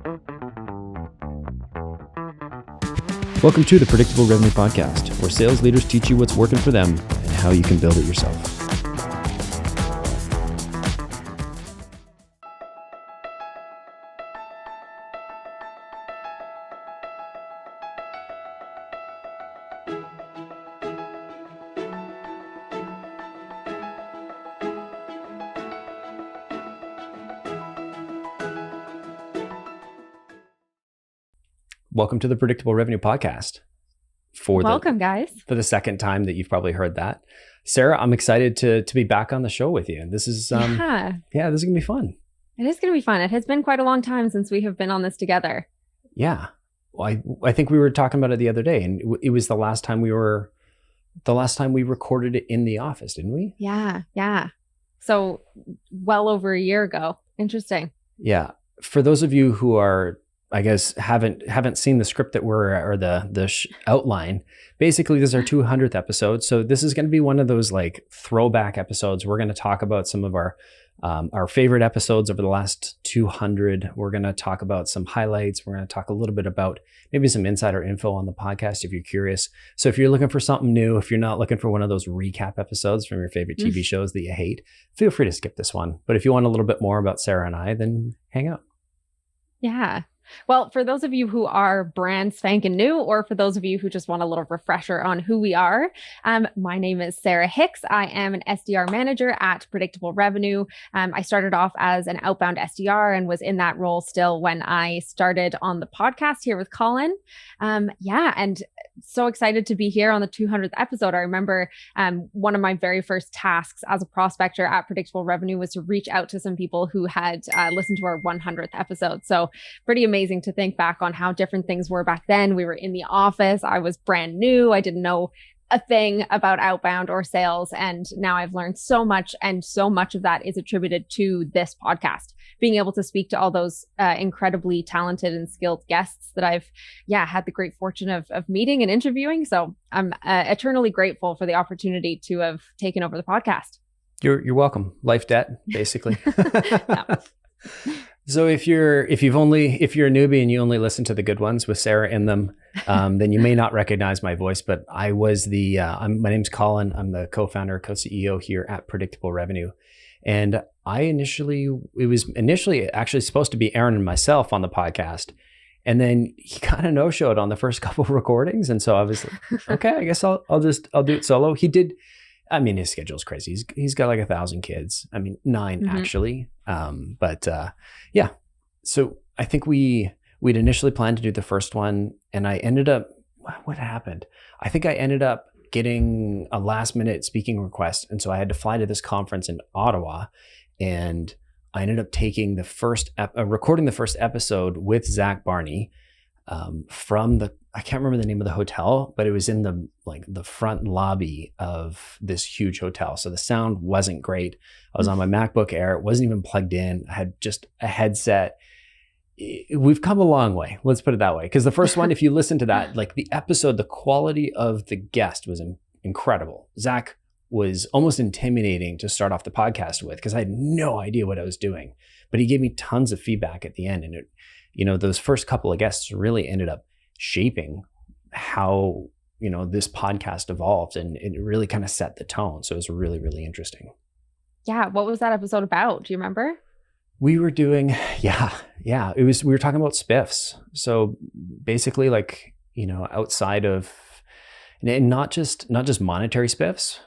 Welcome to the Predictable Revenue Podcast, where sales leaders teach you what's working for them and how you can build it yourself. Welcome to the Predictable Revenue Podcast. Welcome, guys. For the second time that you've probably heard that. Sarah, I'm excited to be back on the show with you. And this is, this is going to be fun. It is going to be fun. It has been quite a long time since we have been on this together. Yeah. Well, I think we were talking about it the other day, and it was the last time we recorded it in the office, didn't we? Yeah. So well over a year ago. Interesting. Yeah. For those of you who are, I guess, haven't seen the script that or the outline. Basically, this is our 200th episode. So this is going to be one of those like throwback episodes. We're going to talk about some of our favorite episodes over the last 200. We're going to talk about some highlights. We're going to talk a little bit about maybe some insider info on the podcast if you're curious. So if you're looking for something new, if you're not looking for one of those recap episodes from your favorite TV shows that you hate, feel free to skip this one. But if you want a little bit more about Sarah and I, then hang out. Yeah. Well, for those of you who are brand spanking new, or for those of you who just want a little refresher on who we are, my name is Sarah Hicks. I am an SDR manager at Predictable Revenue. I started off as an outbound SDR and was in that role still when I started on the podcast here with Collin. And so excited to be here on the 200th episode. I remember one of my very first tasks as a prospector at Predictable Revenue was to reach out to some people who had listened to our 100th episode. So pretty amazing to think back on how different things were back then. We were in the office. I was brand new. I didn't know a thing about outbound or sales. And now I've learned so much, and so much of that is attributed to this podcast. Being able to speak to all those incredibly talented and skilled guests that I've had the great fortune of meeting and interviewing. So I'm eternally grateful for the opportunity to have taken over the podcast. You're welcome. Life debt, basically. So if you're a newbie and you only listen to the good ones with Sarah in them, then you may not recognize my voice. But I was my name's Collin. I'm the co-founder, co-CEO here at Predictable Revenue. And it was initially actually supposed to be Aaron and myself on the podcast. And then he kind of no-showed on the first couple of recordings. And so I was like, okay, I guess I'll do it solo. He did. I mean, his schedule's crazy. He's got like 1,000 kids. I mean, 9 actually. So I think we'd initially planned to do the first one, and I ended up, what happened? I think I ended up getting a last minute speaking request. And so I had to fly to this conference in Ottawa, and I ended up taking recording the first episode with Zach Barney from I can't remember the name of the hotel, but it was in the front lobby of this huge hotel. So the sound wasn't great. I was on my MacBook Air. It wasn't even plugged in. I had just a headset. We've come a long way. Let's put it that way. Because the first one, if you listen to that, like the episode, the quality of the guest was incredible. Zach was almost intimidating to start off the podcast with because I had no idea what I was doing. But he gave me tons of feedback at the end. And those first couple of guests really ended up shaping how, this podcast evolved, and it really kind of set the tone. So it was really, really interesting. Yeah. What was that episode about? Do you remember? We were doing, we were talking about spiffs. So basically outside of, and not just monetary spiffs,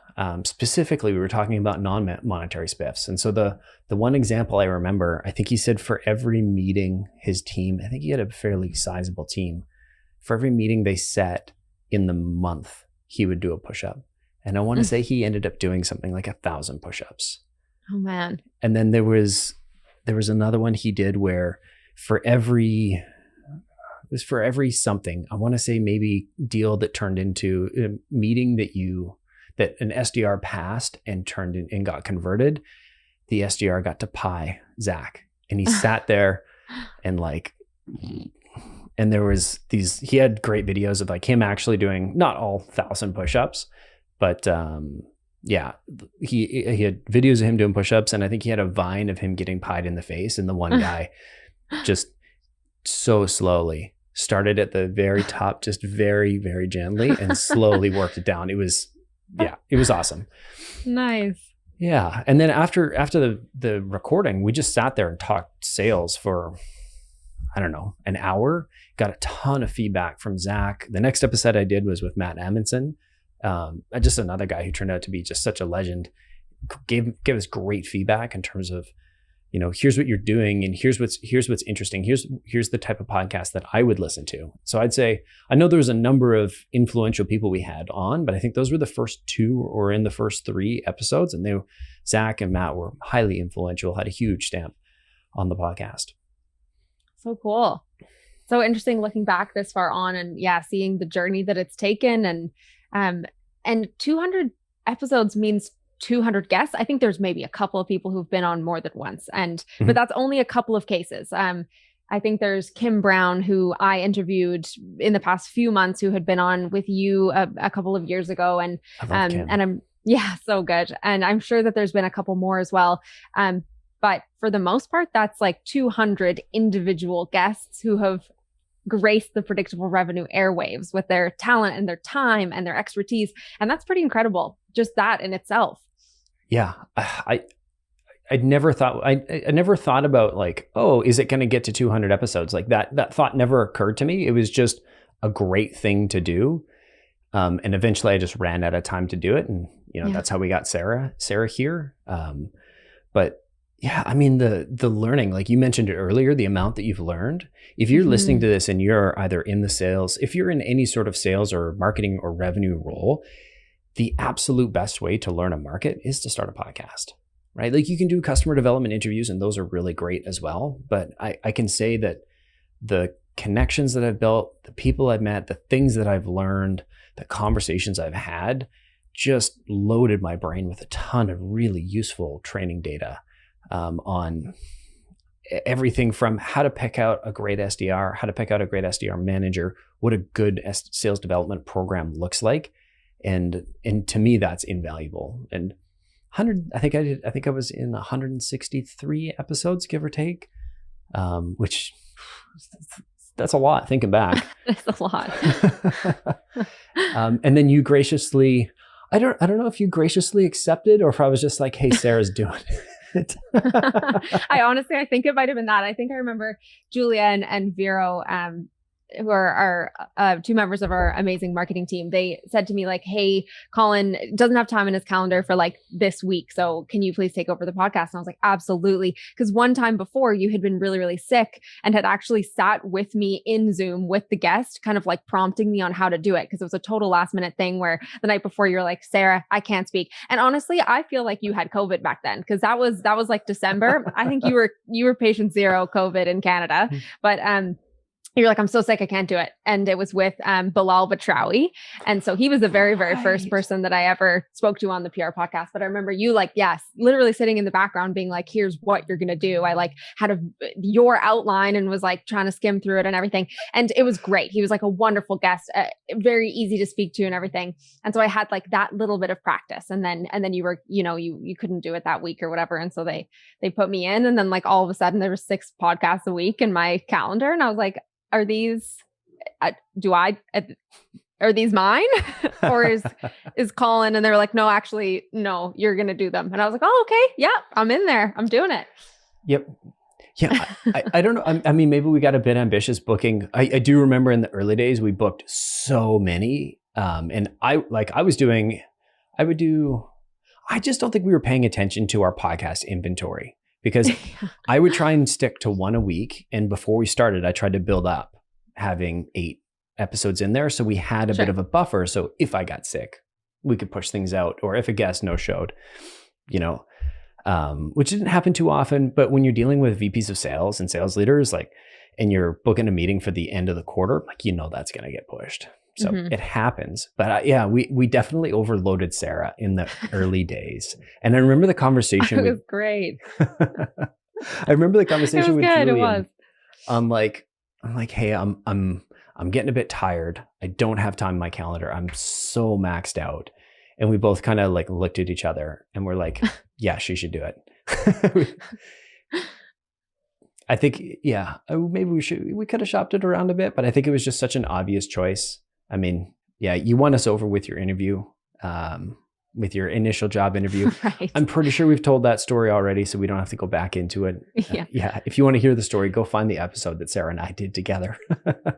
specifically, we were talking about non-monetary spiffs. And so the one example I remember, I think he said for every meeting his team, I think he had a fairly sizable team, for every meeting they set in the month, he would do a push-up. And I want to say he ended up doing something like 1,000 push-ups. Oh man. And then there was another one he did where for every something, I want to say maybe deal that turned into a meeting that an SDR passed and turned in and got converted, the SDR got to pie Zach. And he sat there and there was he had great videos of him actually doing not all 1,000 push-ups, but he had videos of him doing push-ups, and I think he had a vine of him getting pied in the face, and the one guy just so slowly. Started at the very top, just very, very gently, and slowly worked it down. It was awesome. Nice. Yeah. And then after the recording, we just sat there and talked sales for, I don't know, an hour. Got a ton of feedback from Zach. The next episode I did was with Matt Amundsen, just another guy who turned out to be just such a legend. Gave us great feedback in terms of, here's what you're doing, and here's what's interesting. Here's the type of podcast that I would listen to. So I'd say, I know there was a number of influential people we had on, but I think those were the first two or in the first 3 episodes, and Zach and Matt were highly influential, had a huge stamp on the podcast. So cool. So interesting looking back this far on, and seeing the journey that it's taken, and 200 episodes means 200 guests. I think there's maybe a couple of people who've been on more than once, but that's only a couple of cases. I think there's Kim Brown, who I interviewed in the past few months, who had been on with you a couple of years ago, and I'm so good. And I'm sure that there's been a couple more as well. But for the most part, that's like 200 individual guests who have graced the Predictable Revenue airwaves with their talent and their time and their expertise. And that's pretty incredible, just that in itself. Yeah. I never thought about like, oh, is it going to get to 200 episodes? Like that thought never occurred to me. It was just a great thing to do. And eventually I just ran out of time to do it. And, that's how we got Sarah here. But yeah, I mean, the learning, like you mentioned it earlier, the amount that you've learned, if you're listening to this and you're either in the sales, if you're in any sort of sales or marketing or revenue role, the absolute best way to learn a market is to start a podcast, right? Like you can do customer development interviews, and those are really great as well. But I can say that the connections that I've built, the people I've met, the things that I've learned, the conversations I've had, just loaded my brain with a ton of really useful training data on everything from how to pick out a great SDR, how to pick out a great SDR manager, what a good sales development program looks like. And to me, that's invaluable. And 100, I think I was in 163 episodes, give or take, which that's a lot thinking back. It's a lot. And then you graciously, I don't know if you graciously accepted or if I was just like, hey, Sarah's doing it. I think it might have been that. I think I remember Julia and Vero, who are our 2 members of our amazing marketing team. They said to me like, hey, Collin doesn't have time in his calendar for like this week. So can you please take over the podcast? And I was like, absolutely. Because one time before you had been really, really sick and had actually sat with me in Zoom with the guest, kind of like prompting me on how to do it. Because it was a total last minute thing where the night before you were like, Sarah, I can't speak. And honestly, I feel like you had COVID back then, because that was like December. I think you were patient 0 COVID in Canada. But you're like, I'm so sick, I can't do it. And it was with Bilal Batrawi. And so he was the very, very first person that I ever spoke to on the PR podcast. But I remember you like, literally sitting in the background being like, here's what you're going to do. I like had your outline and was like trying to skim through it and everything. And it was great. He was like a wonderful guest, very easy to speak to and everything. And so I had like that little bit of practice. And then you were, you couldn't do it that week or whatever. And so they put me in, and then like all of a sudden there were 6 podcasts a week in my calendar. And I was like, are these mine or is Collin? And they were like, no, actually, no, you're going to do them. And I was like, oh, okay. Yeah, I'm in there. I'm doing it. Yep. Yeah. I don't know. I mean, maybe we got a bit ambitious booking. I do remember in the early days, we booked so many. And I just don't think we were paying attention to our podcast inventory. Because I would try and stick to 1 a week. And before we started, I tried to build up having 8 episodes in there. So we had a bit of a buffer. So if I got sick, we could push things out. Or if a guest no-showed, which didn't happen too often. But when you're dealing with VPs of sales and sales leaders, like, and you're booking a meeting for the end of the quarter, like, that's going to get pushed. So it happens. But we definitely overloaded Sarah in the early days. And I remember the conversation. It was great. I remember the conversation with Julian. It was. I'm like, hey, I'm getting a bit tired. I don't have time in my calendar. I'm so maxed out. And we both kind of like looked at each other and we're like, yeah, she should do it. I think, yeah, maybe we could have shopped it around a bit, but I think it was just such an obvious choice. I mean, yeah, you won us over with your interview, with your initial job interview. Right. I'm pretty sure we've told that story already, so we don't have to go back into it. Yeah. Yeah. If you want to hear the story, go find the episode that Sarah and I did together.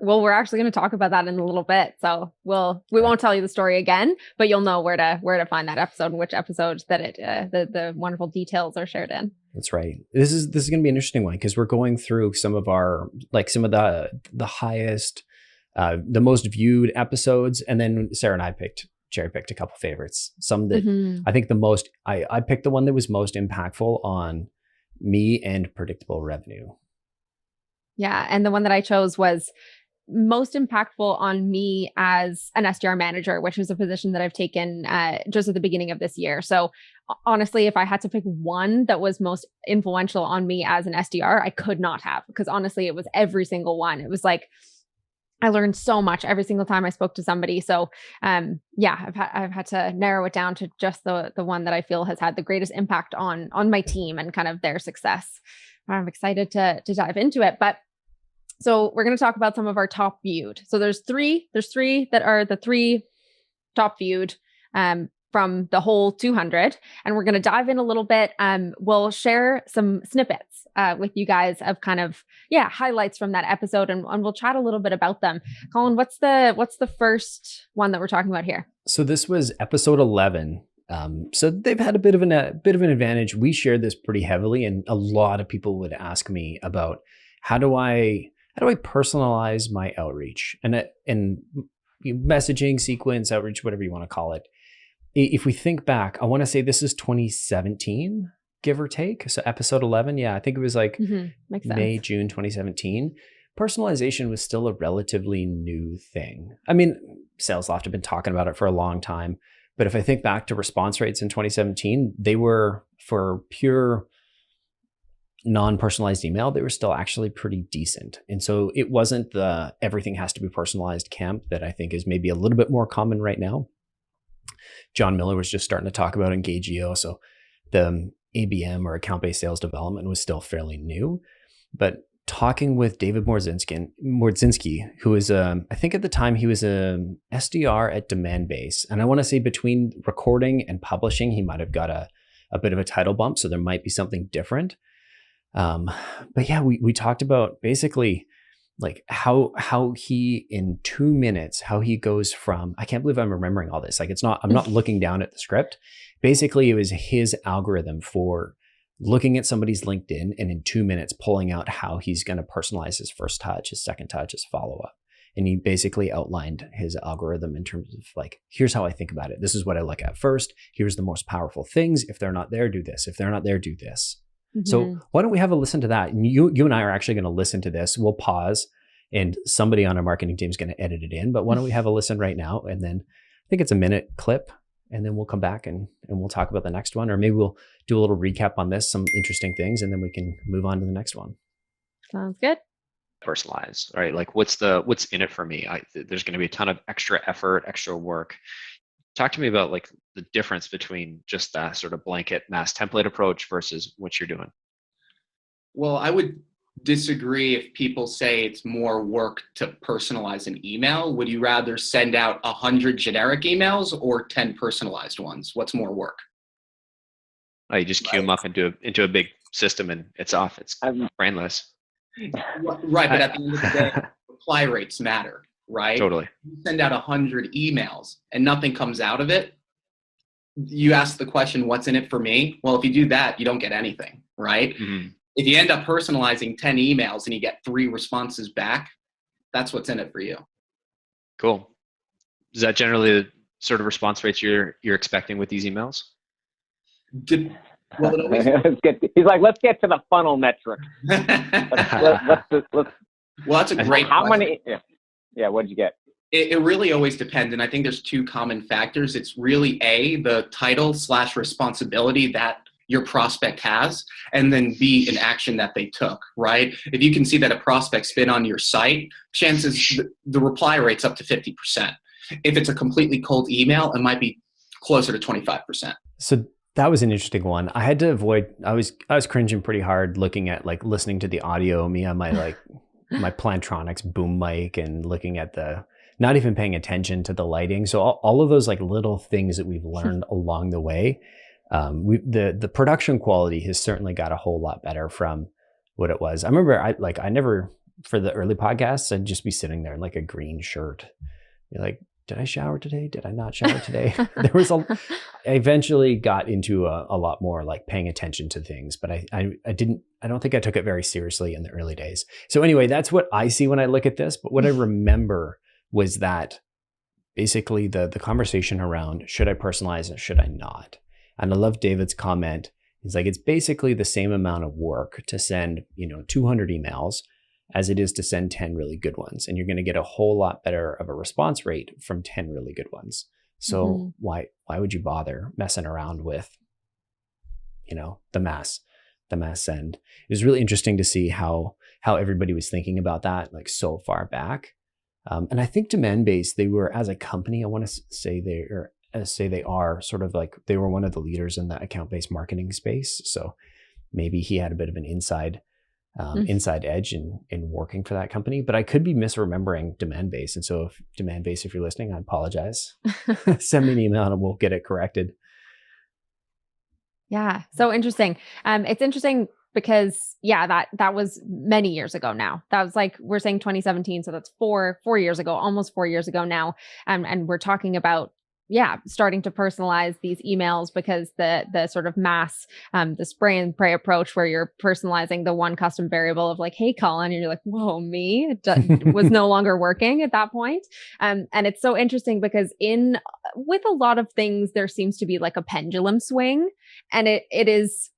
Well, we're actually going to talk about that in a little bit. So we won't tell you the story again, but you'll know where to find that episode and which episodes that the wonderful details are shared in. That's right. This is going to be an interesting one because we're going through some of the highest, the most viewed episodes, and then Sarah and I cherry picked a couple favorites. Some that I think I picked the one that was most impactful on me and predictable revenue. Yeah, and the one that I chose was most impactful on me as an SDR manager, which was a position that I've taken just at the beginning of this year. So honestly, if I had to pick one that was most influential on me as an SDR, I could not have, because honestly, it was every single one. It was like, I learned so much every single time I spoke to somebody. So yeah, I've had to narrow it down to just the one that I feel has had the greatest impact on my team and kind of their success. I'm excited to dive into it. But so we're going to talk about some of our top viewed. So there's three that are the three top viewed from the whole 200. And we're going to dive in a little bit. We'll share some snippets with you guys of kind of, highlights from that episode. And we'll chat a little bit about them. Collin, what's the first one that we're talking about here? So this was episode 11. So they've had a bit of an advantage. We shared this pretty heavily, and a lot of people would ask me about how do I personalize my outreach and messaging, sequence, outreach, whatever you want to call it. If we think back, I want to say this is 2017, give or take. So episode 11, I think it was like May, June 2017. Personalization was still a relatively new thing. I mean, SalesLoft have been talking about it for a long time. But if I think back to response rates in 2017, they were, for pure non-personalized email, they were still actually pretty decent. And so it wasn't the everything has to be personalized camp that I think is maybe a little bit more common right now. John Miller was just starting to talk about Engage.io. So the ABM, or account-based sales development, was still fairly new. But talking with David Mordzynski, who was, I think at the time he was a SDR at Demandbase. And I want to say between recording and publishing, he might have got a bit of a title bump. So there might be something different. But yeah, we talked about basically like how he in 2 minutes, how he goes from, I can't believe I'm remembering all this. Like I'm not looking down at the script. Basically, it was his algorithm for looking at somebody's LinkedIn and in 2 minutes pulling out how he's going to personalize his first touch, his second touch, his follow-up. And he basically outlined his algorithm in terms of like, here's how I think about it. This is what I look at first. Here's the most powerful things. If they're not there, do this. If they're not there, do this. So why don't we have a listen to that? And you and I are actually going to listen to this. We'll pause and somebody on our marketing team is going to edit it in. But why don't we have a listen right now? And then I think it's a minute clip. And then we'll come back and we'll talk about the next one. Or maybe we'll do a little recap on this, some interesting things, and then we can move on to the next one. Sounds good. Personalized, right? Like what's in it for me? There's going to be a ton of extra effort, extra work. Talk to me about like the difference between just that sort of blanket mass template approach versus what you're doing. Well, I would disagree if people say it's more work to personalize an email. Would you rather send out 100 generic emails or 10 personalized ones? What's more work? Oh, you just queue them up into a big system and it's off. It's brainless. Right, but at the end of the day, reply rates matter, right? Totally. You send out 100 emails and nothing comes out of it. You ask the question, what's in it for me? Well, if you do that, you don't get anything, right? Mm-hmm. If you end up personalizing 10 emails and you get 3 responses back, that's what's in it for you. Cool. Is that generally the sort of response rates you're expecting with these emails? He's like, let's get to the funnel metric. let's, well, that's a great How question. many? Yeah, what'd you get? It really always depends. And I think there's 2 common factors. It's really the title/responsibility that your prospect has, and then B, an action that they took, right? If you can see that a prospect's been on your site, chances the reply rate's up to 50%. If it's a completely cold email, it might be closer to 25%. So That was an interesting one. I had to avoid, I was cringing pretty hard looking at like listening to the audio, me on my like my Plantronics boom mic and looking at not even paying attention to the lighting. So all of those like little things that we've learned along the way, the production quality has certainly got a whole lot better from what it was. I remember I never, for the early podcasts, I'd just be sitting there in like a green shirt. You're like, did I shower today? Did I not shower today? I eventually got into a lot more like paying attention to things, but I don't think I took it very seriously in the early days. So anyway, that's what I see when I look at this. But what I remember was that basically the conversation around, should I personalize and should I not? And I love David's comment. He's like, it's basically the same amount of work to send, 200 emails as it is to send 10 really good ones. And you're going to get a whole lot better of a response rate from 10 really good ones. So why would you bother messing around with, the mass send? It was really interesting to see how everybody was thinking about that, like so far back. And I think demand-based, they were, as a company, I want to say they are sort of like, they were one of the leaders in the account-based marketing space. So maybe he had a bit of an inside edge in working for that company, but I could be misremembering demand-based. And so if demand-based, if you're listening, I apologize. Send me an email and we'll get it corrected. Yeah. So interesting. It's interesting because that was many years ago now. That was like, we're saying 2017. So that's four years ago, almost 4 years ago now. And we're talking about, starting to personalize these emails because the sort of mass, the spray and pray approach where you're personalizing the one custom variable of like, hey, Collin, and you're like, whoa, me, it was no longer working at that point. And it's so interesting because with a lot of things, there seems to be like a pendulum swing, and it is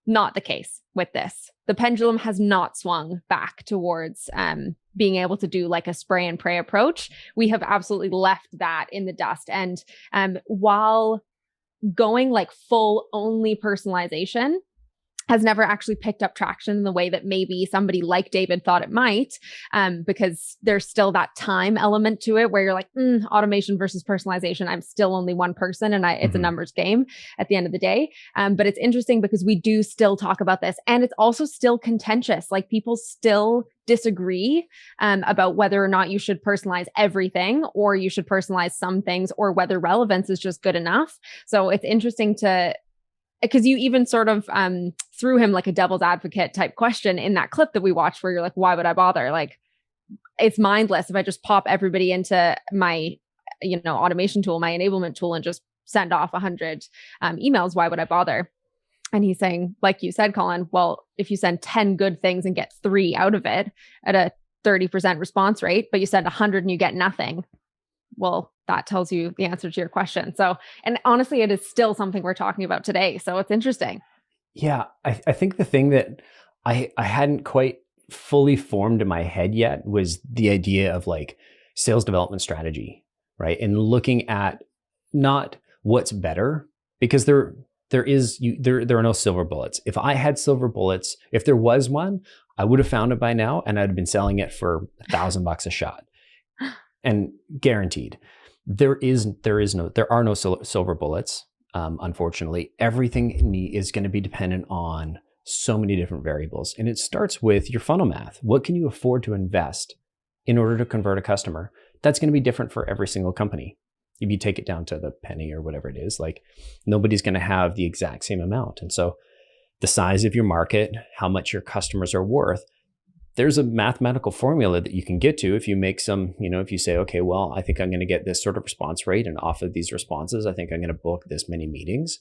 not the case with this. The pendulum has not swung back towards being able to do like a spray and pray approach. We have absolutely left that in the dust. And while going like full only personalization has never actually picked up traction in the way that maybe somebody like David thought it might, because there's still that time element to it where you're like, automation versus personalization. I'm still only one person and it's a numbers game at the end of the day. But it's interesting because we do still talk about this, and it's also still contentious. Like people still disagree about whether or not you should personalize everything or you should personalize some things, or whether relevance is just good enough. So it's interesting because you even sort of threw him like a devil's advocate type question in that clip that we watched where you're like, why would I bother? Like, it's mindless if I just pop everybody into my, automation tool, my enablement tool, and just send off 100 emails. Why would I bother? And he's saying, like you said, Collin, well, if you send 10 good things and get 3 out of it at a 30% response rate, but you send 100 and you get nothing, well, that tells you the answer to your question. So, and honestly, it is still something we're talking about today. So it's interesting. Yeah. I think the thing that I hadn't quite fully formed in my head yet was the idea of like sales development strategy, right? And looking at not what's better, because there are no silver bullets. If I had silver bullets, if there was one, I would have found it by now and I'd have been selling it for $1,000 a shot. And guaranteed. There are no silver bullets. Unfortunately, everything is going to be dependent on so many different variables. And it starts with your funnel math. What can you afford to invest in order to convert a customer? That's going to be different for every single company. If you take it down to the penny or whatever it is, like nobody's going to have the exact same amount. And so the size of your market, how much your customers are worth, there's a mathematical formula that you can get to if you make some, if you say, okay, well, I think I'm going to get this sort of response rate, and off of these responses, I think I'm going to book this many meetings.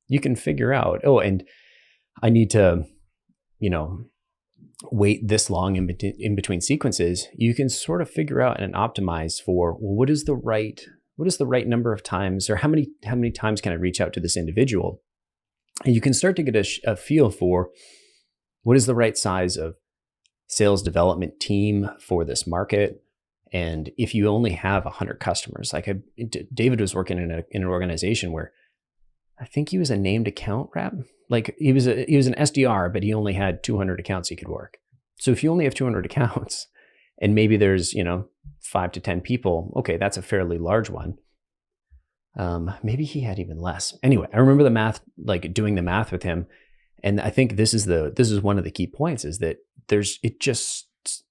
You can figure out, and I need to, wait this long in between sequences. You can sort of figure out and optimize for, well, what is the right number of times, or how many times can I reach out to this individual? And you can start to get a feel for what is the right size of sales development team for this market. And if you only have 100 customers, like David was working in an organization where I think he was a named account rep. Like he was an SDR, but he only had 200 accounts he could work. So if you only have 200 accounts and maybe there's, 5 to 10 people, okay, that's a fairly large one. Maybe he had even less. Anyway, I remember the math, like doing the math with him. And I think this is one of the key points, is that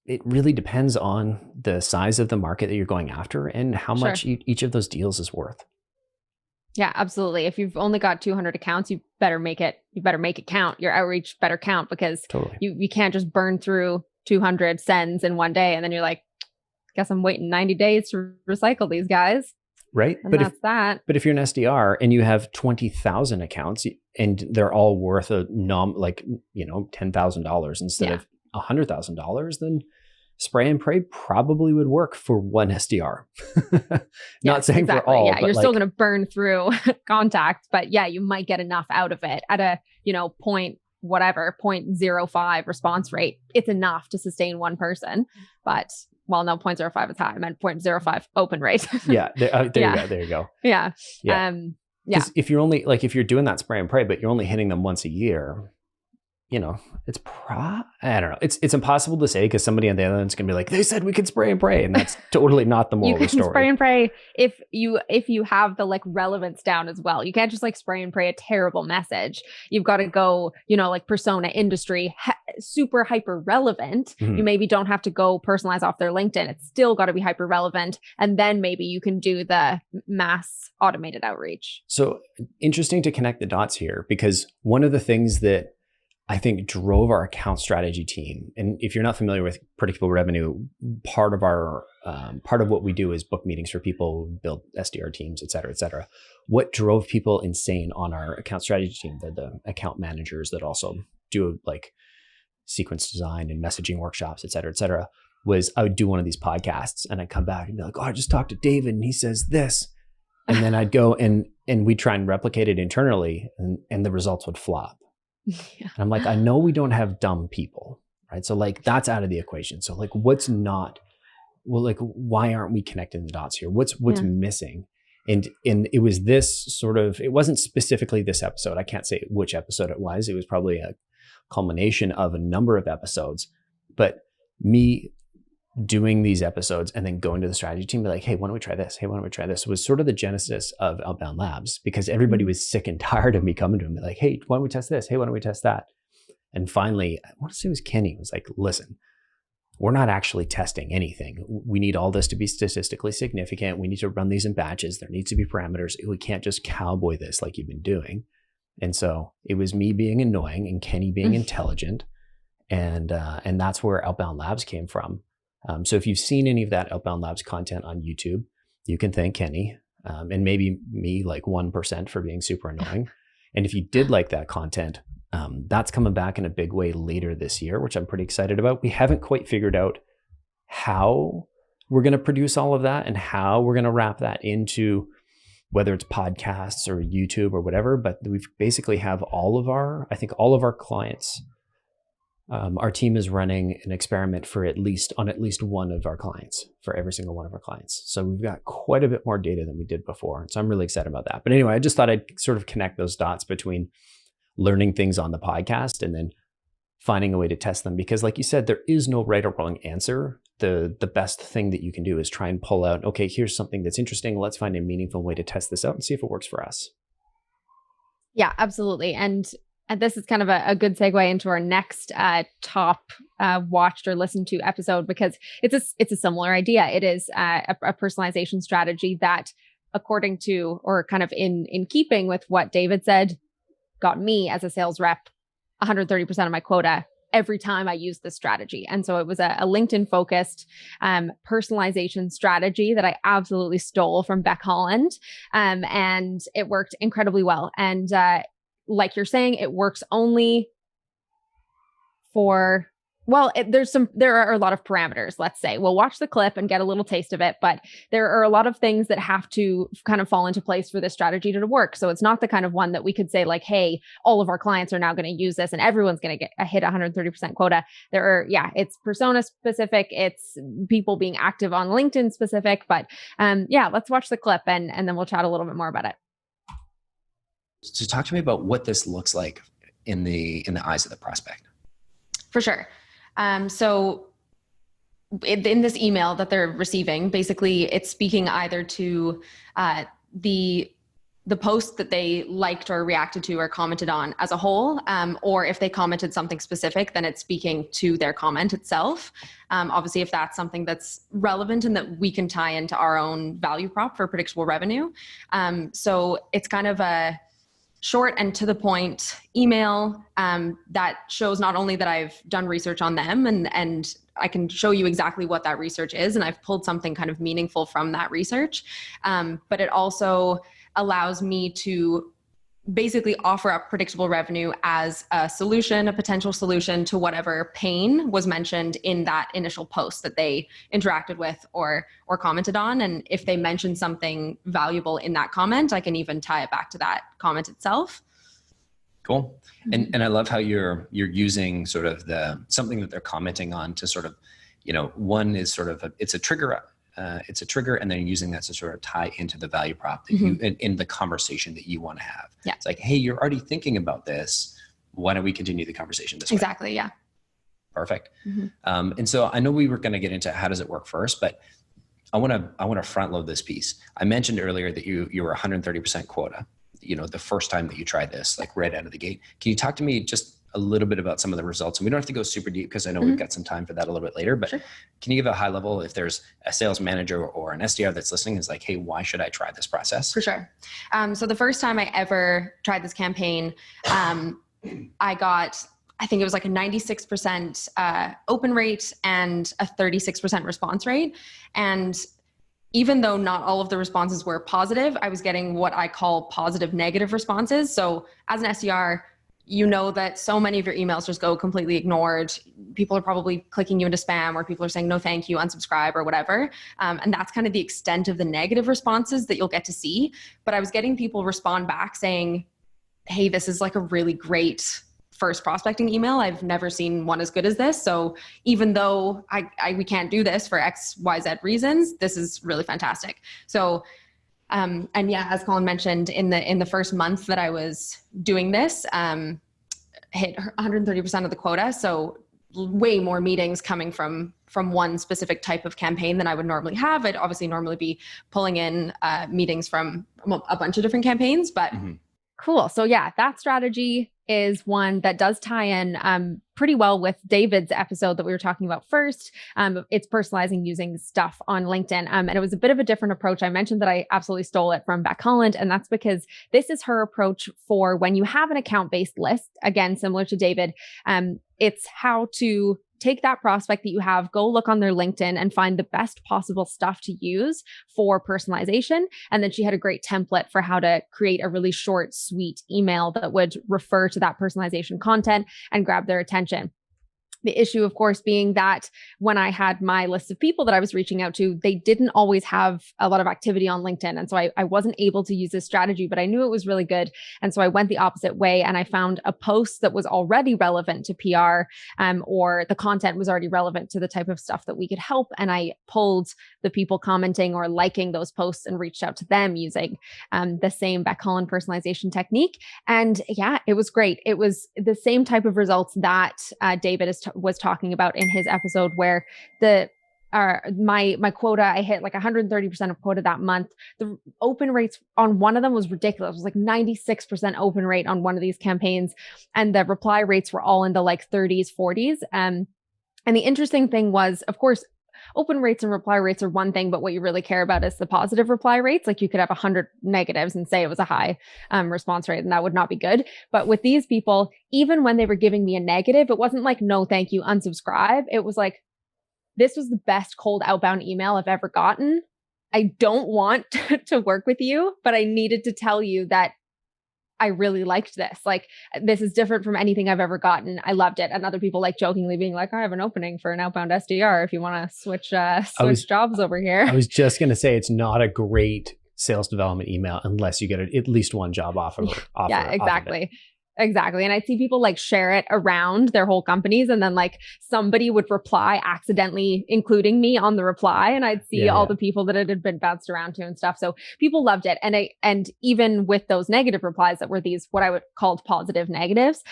it really depends on the size of the market that you're going after and how much each of those deals is worth. Yeah, absolutely. If you've only got 200 accounts, you better make it count. Your outreach better count, because you can't just burn through 200 sends in one day and then you're like, guess I'm waiting 90 days to recycle these guys. Right. And But if you're an SDR and you have 20,000 accounts and they're all worth $10,000 instead of $100,000, then spray and pray probably would work for one SDR. Not saying for all. Yeah, you're still going to burn through contacts, but yeah, you might get enough out of it at a, 0.05 response rate. It's enough to sustain one person, but 0.05 is high. I meant 0.05 open rate. There you go. Yeah. If you're only if you're doing that spray and pray, but you're only hitting them once a year, it's I don't know. It's impossible to say, because somebody on the other end is going to be like, they said we could spray and pray, and that's totally not the moral of the story. You can spray and pray if you have the relevance down as well. You can't just spray and pray a terrible message. You've got to go, persona, industry, super hyper relevant. Mm-hmm. You maybe don't have to go personalize off their LinkedIn. It's still got to be hyper relevant, and then maybe you can do the mass automated outreach. So interesting to connect the dots here, because one of the things that I think drove our account strategy team, and if you're not familiar with predictable revenue, part of what we do is book meetings for people, build SDR teams, et cetera, et cetera. What drove people insane on our account strategy team, the account managers that also do sequence design and messaging workshops, et cetera, was I would do one of these podcasts and I'd come back and be like, oh, I just talked to David and he says this. And then I'd go and we'd try and replicate it internally, and the results would flop. Yeah. And I'm like, I know we don't have dumb people, right? So that's out of the equation. So what's not, why aren't we connecting the dots here? What's missing? And it was this it wasn't specifically this episode. I can't say which episode it was. It was probably a culmination of a number of episodes, but me doing these episodes and then going to the strategy team, be like, hey, why don't we try this? Hey, why don't we try this? Was sort of the genesis of Outbound Labs, because everybody was sick and tired of me coming to them, like, hey, why don't we test this? Hey, why don't we test that? And finally, I want to say it was Kenny, was like, listen, we're not actually testing anything. We need all this to be statistically significant. We need to run these in batches. There needs to be parameters. We can't just cowboy this like you've been doing. And so it was me being annoying and Kenny being intelligent. And that's where Outbound Labs came from. So if you've seen any of that Outbound Labs content on YouTube, you can thank Kenny, and maybe me 1% for being super annoying. And if you did like that content, that's coming back in a big way later this year, which I'm pretty excited about. We haven't quite figured out how we're going to produce all of that and how we're going to wrap that into, whether it's podcasts or YouTube or whatever, but we basically have all of our clients. Our team is running an experiment for at least one of our clients, for every single one of our clients. So we've got quite a bit more data than we did before. So I'm really excited about that. But anyway, I just thought I'd sort of connect those dots between learning things on the podcast and then finding a way to test them. Because like you said, there is no right or wrong answer. The best thing that you can do is try and pull out, okay, here's something that's interesting. Let's find a meaningful way to test this out and see if it works for us. Yeah, absolutely. And this is kind of a good segue into our next top watched or listened to episode, because it's a similar idea. It is a personalization strategy that, according to, or kind of in keeping with what David said, got me as a sales rep 130% of my quota every time I used this strategy. And so it was a LinkedIn focused personalization strategy that I absolutely stole from Beck Holland. And it worked incredibly well. And like you're saying, it works only for, there are a lot of parameters, let's say. We'll watch the clip and get a little taste of it, but there are a lot of things that have to kind of fall into place for this strategy to work. So it's not the kind of one that we could say hey, all of our clients are now going to use this and everyone's going to hit 130% quota. It's persona specific. It's people being active on LinkedIn specific, but let's watch the clip and then we'll chat a little bit more about it. So talk to me about what this looks like in the eyes of the prospect. For sure. So in this email that they're receiving, basically it's speaking either to the the post that they liked or reacted to or commented on as a whole, or if they commented something specific, then it's speaking to their comment itself. Obviously, if that's something that's relevant and that we can tie into our own value prop for predictable revenue. So it's kind of a short and to the point email that shows not only that I've done research on them and I can show you exactly what that research is, and I've pulled something kind of meaningful from that research, but it also allows me to basically offer up predictable revenue as a solution, a potential solution to whatever pain was mentioned in that initial post that they interacted with or commented on. And if they mentioned something valuable in that comment, I can even tie it back to that comment itself. Cool. And I love how you're using sort of something that they're commenting on to sort of, one is sort of it's a trigger, and then using that to sort of tie into the value prop that you in the conversation that you want to have. Yeah. It's like, hey, you're already thinking about this. Why don't we continue the conversation this way? Exactly. Yeah. Perfect. And so I know we were going to get into how does it work first, but I want to front load this piece. I mentioned earlier that you were 130% quota, the first time that you tried this, like right out of the gate. Can you talk to me just a little bit about some of the results? And we don't have to go super deep because I know we've got some time for that a little bit later, but sure. Can you give a high level if there's a sales manager or an SDR that's listening is like, hey, why should I try this process? For sure. So the first time I ever tried this campaign, I think it was like a 96% open rate and a 36% response rate. And even though not all of the responses were positive, I was getting what I call positive negative responses. So as an SDR, that so many of your emails just go completely ignored. People are probably clicking you into spam, or people are saying, no, thank you, unsubscribe or whatever. And that's kind of the extent of the negative responses that you'll get to see. But I was getting people respond back saying, hey, this is like a really great first prospecting email. I've never seen one as good as this. So even though we can't do this for X, Y, Z reasons, this is really fantastic. So and yeah, as Collin mentioned, in the first month that I was doing this, hit 130% of the quota. So way more meetings coming from one specific type of campaign than I would normally have. I'd obviously normally be pulling in meetings from a bunch of different campaigns, but cool. So yeah, that strategy is one that does tie in pretty well with David's episode that we were talking about first. It's personalizing using stuff on LinkedIn. And it was a bit of a different approach. I mentioned that I absolutely stole it from Beck Holland, and that's because this is her approach for when you have an account-based list, again, similar to David. It's how to take that prospect that you have, go look on their LinkedIn and find the best possible stuff to use for personalization. And then she had a great template for how to create a really short, sweet email that would refer to that personalization content and grab their attention. The issue, of course, being that when I had my list of people that I was reaching out to, they didn't always have a lot of activity on LinkedIn. And so I wasn't able to use this strategy, but I knew it was really good. And so I went the opposite way and I found a post that was already relevant to PR, or the content was already relevant to the type of stuff that we could help. And I pulled the people commenting or liking those posts and reached out to them using the same Beck Holland personalization technique. And yeah, it was great. It was the same type of results that David was talking about in his episode, where my quota, I hit like 130% of quota that month. The open rates on one of them was ridiculous. It was like 96% open rate on one of these campaigns. And the reply rates were all in the like 30s, 40s. And the interesting thing was, of course, open rates and reply rates are one thing, but what you really care about is the positive reply rates. Like you could have 100 negatives and say it was a high response rate, and that would not be good. But with these people, even when they were giving me a negative, it wasn't like, no, thank you, unsubscribe. It was like, this was the best cold outbound email I've ever gotten. I don't want to work with you, but I needed to tell you that I really liked this. Like, this is different from anything I've ever gotten. I loved it. And other people like jokingly being like, I have an opening for an outbound SDR if you want to switch jobs over here. I was just going to say, it's not a great sales development email unless you get at least one job off of it. Yeah, exactly. Exactly. And I'd see people like share it around their whole companies. And then like somebody would reply accidentally, including me on the reply. And I'd see all the people that it had been bounced around to and stuff. So people loved it. And even with those negative replies that were these, what I would call positive negatives,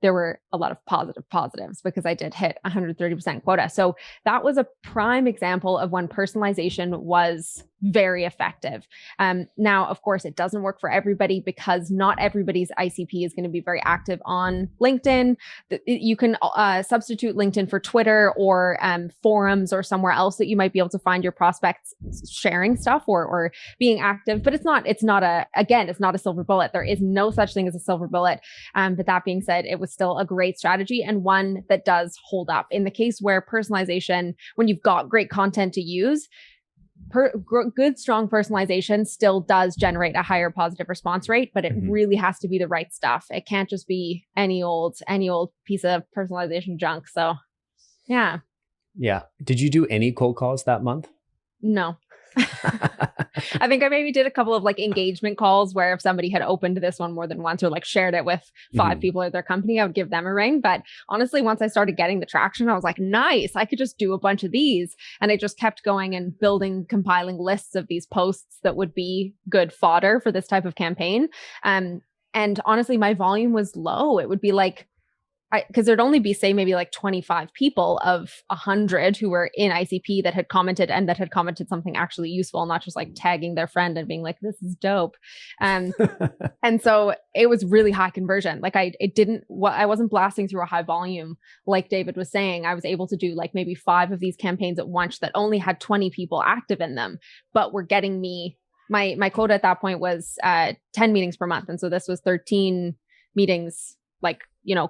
there were a lot of positive positives because I did hit 130% quota. So that was a prime example of when personalization was very effective. Now, of course, it doesn't work for everybody because not everybody's ICP is going to be very active on LinkedIn. You can substitute LinkedIn for Twitter or forums or somewhere else that you might be able to find your prospects sharing stuff or being active. But it's not a silver bullet. There is no such thing as a silver bullet. But that being said, it was still a great strategy and one that does hold up. In the case where personalization, when you've got great content to use, good, strong personalization still does generate a higher positive response rate, but it really has to be the right stuff. It can't just be any old piece of personalization junk. So, yeah. Yeah. Did you do any cold calls that month? No. I think I maybe did a couple of like engagement calls where if somebody had opened this one more than once or like shared it with 5 people at their company, I would give them a ring. But honestly, once I started getting the traction, I was like, nice, I could just do a bunch of these. And I just kept going and compiling lists of these posts that would be good fodder for this type of campaign. And honestly, my volume was low. It would be like, because there'd only be, say, maybe like 25 people of 100 who were in ICP that had commented and that had commented something actually useful, not just like tagging their friend and being like, this is dope. And so it was really high conversion. Like I wasn't blasting through a high volume. Like David was saying, I was able to do like maybe 5 of these campaigns at once that only had 20 people active in them, but were getting me, my quota at that point was 10 meetings per month. And so this was 13 meetings, like,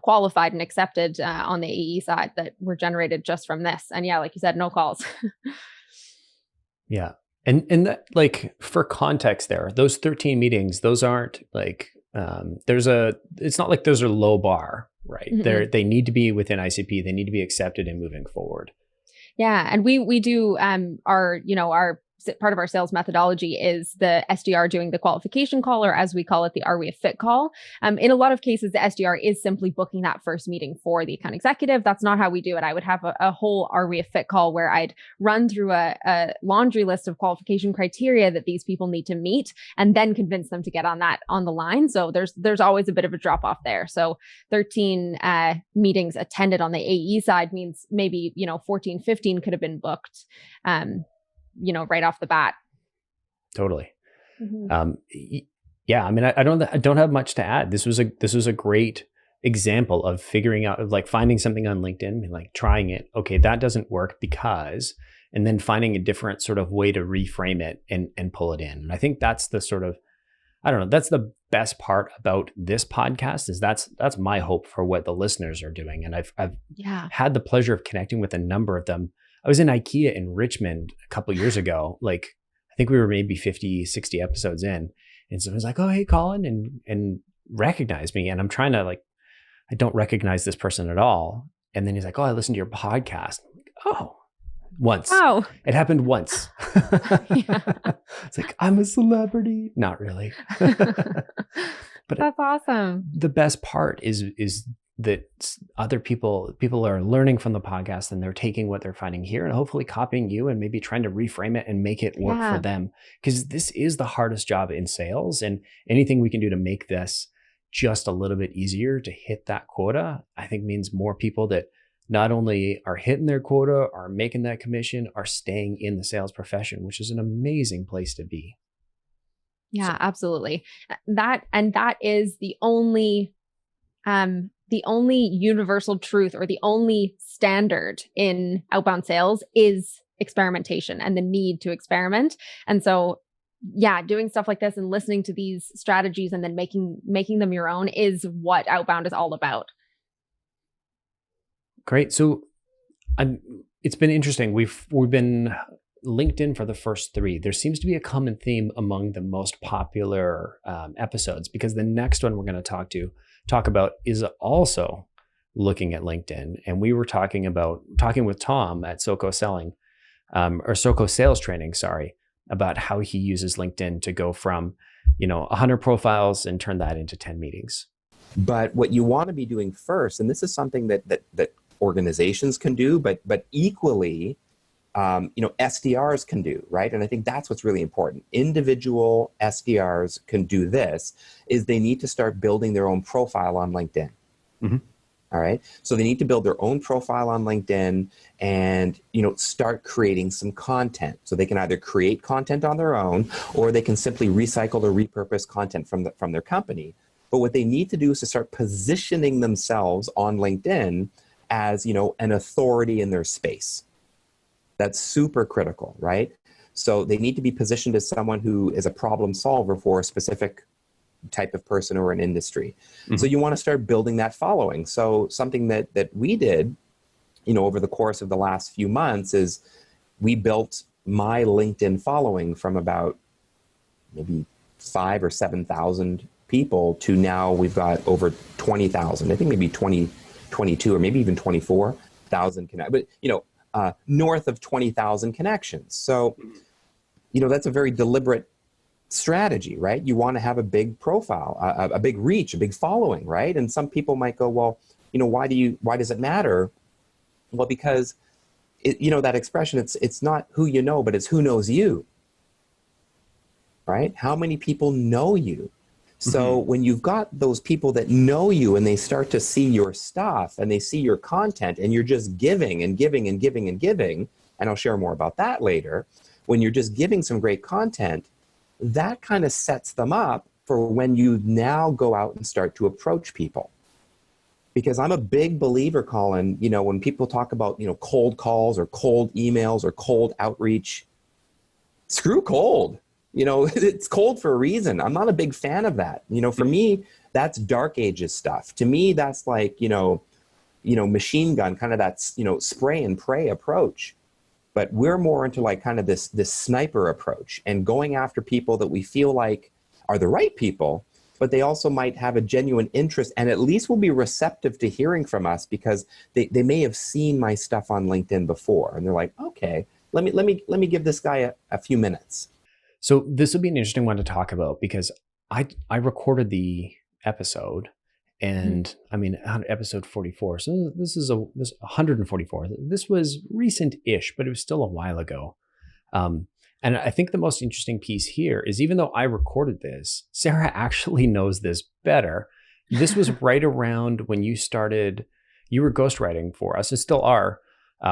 qualified and accepted on the AE side that were generated just from this. And yeah, like you said, no calls. Yeah. And that, like, for context there, those 13 meetings, those aren't like, it's not like those are low bar, right? They need to be within ICP. They need to be accepted and moving forward. Yeah. And we do our part of our sales methodology is the SDR doing the qualification call, or as we call it, the Are We a Fit call. In a lot of cases, the SDR is simply booking that first meeting for the account executive. That's not how we do it. I would have a whole Are We a Fit call where I'd run through a laundry list of qualification criteria that these people need to meet and then convince them to get on the line. So there's always a bit of a drop off there. So 13 meetings attended on the AE side means maybe, 14, 15 could have been booked. Right off the bat. Totally. Yeah. I mean, I don't have much to add. This was a great example of figuring out, of like finding something on LinkedIn and like trying it. Okay, that doesn't work because, and then finding a different sort of way to reframe it and pull it in. And I think that's the sort of, I don't know, that's the best part about this podcast is that's my hope for what the listeners are doing. And I've had the pleasure of connecting with a number of them. I was in IKEA in Richmond a couple of years ago. Like, I think we were maybe 50, 60 episodes in. And someone was like, oh, hey, Collin, and recognized me. And I'm trying to, like, I don't recognize this person at all. And then he's like, oh, I listened to your podcast. I'm like, oh, once. Oh. It happened once. It's like, I'm a celebrity. Not really. But that's awesome. The best part is that other people are learning from the podcast and they're taking what they're finding here and hopefully copying you and maybe trying to reframe it and make it work for them. Because this is the hardest job in sales, and anything we can do to make this just a little bit easier to hit that quota, I think means more people that not only are hitting their quota, are making that commission, are staying in the sales profession, which is an amazing place to be. Yeah, absolutely. That is the only universal truth, or the only standard in outbound sales, is experimentation and the need to experiment. And so, yeah, doing stuff like this and listening to these strategies and then making them your own is what outbound is all about. Great. So it's been interesting. We've been LinkedIn for the first 3. There seems to be a common theme among the most popular episodes, because the next one we're going to talk about is also looking at LinkedIn. And we were talking with Tom at SoCo Sales Training, about how he uses LinkedIn to go from, 100 profiles and turn that into 10 meetings. But what you want to be doing first, and this is something that organizations can do, but equally, SDRs can do, right? And I think that's what's really important. Individual SDRs can do this, is they need to start building their own profile on LinkedIn. Mm-hmm. All right. So they need to build their own profile on LinkedIn and, start creating some content. So they can either create content on their own, or they can simply recycle or repurpose content from their company. But what they need to do is to start positioning themselves on LinkedIn as, an authority in their space. That's super critical, right? So they need to be positioned as someone who is a problem solver for a specific type of person or an industry. Mm-hmm. So you want to start building that following. So something that we did, over the course of the last few months is we built my LinkedIn following from about maybe 5,000 or 7,000 people to now we've got over 20,000. I think maybe 22 or maybe even 24,000 but north of 20,000 connections. So, that's a very deliberate strategy, right? You want to have a big profile, a big reach, a big following, right? And some people might go, well, why does it matter? Well, because that expression, it's not who you know, but it's who knows you, right? How many people know you? So when you've got those people that know you and they start to see your stuff and they see your content and you're just giving and giving and giving and giving, and I'll share more about that later, when you're just giving some great content, that kind of sets them up for when you now go out and start to approach people. Because I'm a big believer, Collin, when people talk about, cold calls or cold emails or cold outreach, screw cold. It's cold for a reason. I'm not a big fan of that. For me, that's dark ages stuff. To me, that's like, machine gun, kind of that, spray and pray approach. But we're more into like kind of this sniper approach and going after people that we feel like are the right people, but they also might have a genuine interest and at least will be receptive to hearing from us because they may have seen my stuff on LinkedIn before. And they're like, okay, let me give this guy a few minutes. So this will be an interesting one to talk about because I recorded the episode and episode 44. So this is 144. This was recent-ish, but it was still a while ago. And I think the most interesting piece here is even though I recorded this, Sarah actually knows this better. This was right around when you were ghostwriting for us and still are.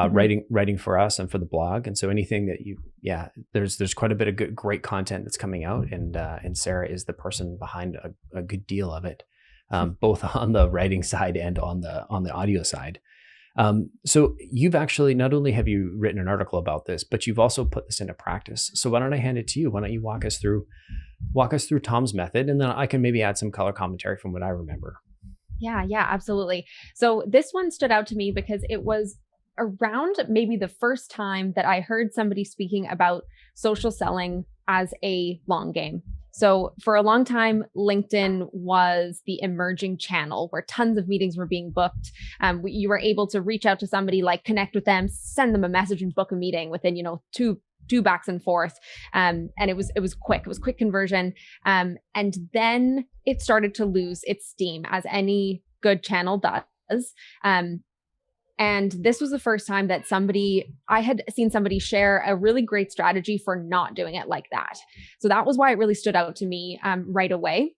Writing for us and for the blog. And so anything that there's quite a bit of great content that's coming out and Sarah is the person behind a good deal of it, both on the writing side and on the audio side. So you've actually, not only have you written an article about this, but you've also put this into practice. So why don't I hand it to you? Why don't you walk us through Tom's method and then I can maybe add some color commentary from what I remember. Yeah, absolutely. So this one stood out to me because it was around maybe the first time that I heard somebody speaking about social selling as a long game. So for a long time, LinkedIn was the emerging channel where tons of meetings were being booked. You were able to reach out to somebody, like connect with them, send them a message and book a meeting within, two backs and forth. And it was quick. It was quick conversion. And then it started to lose its steam, as any good channel does. And this was the first time that I had seen somebody share a really great strategy for not doing it like that. So that was why it really stood out to me right away.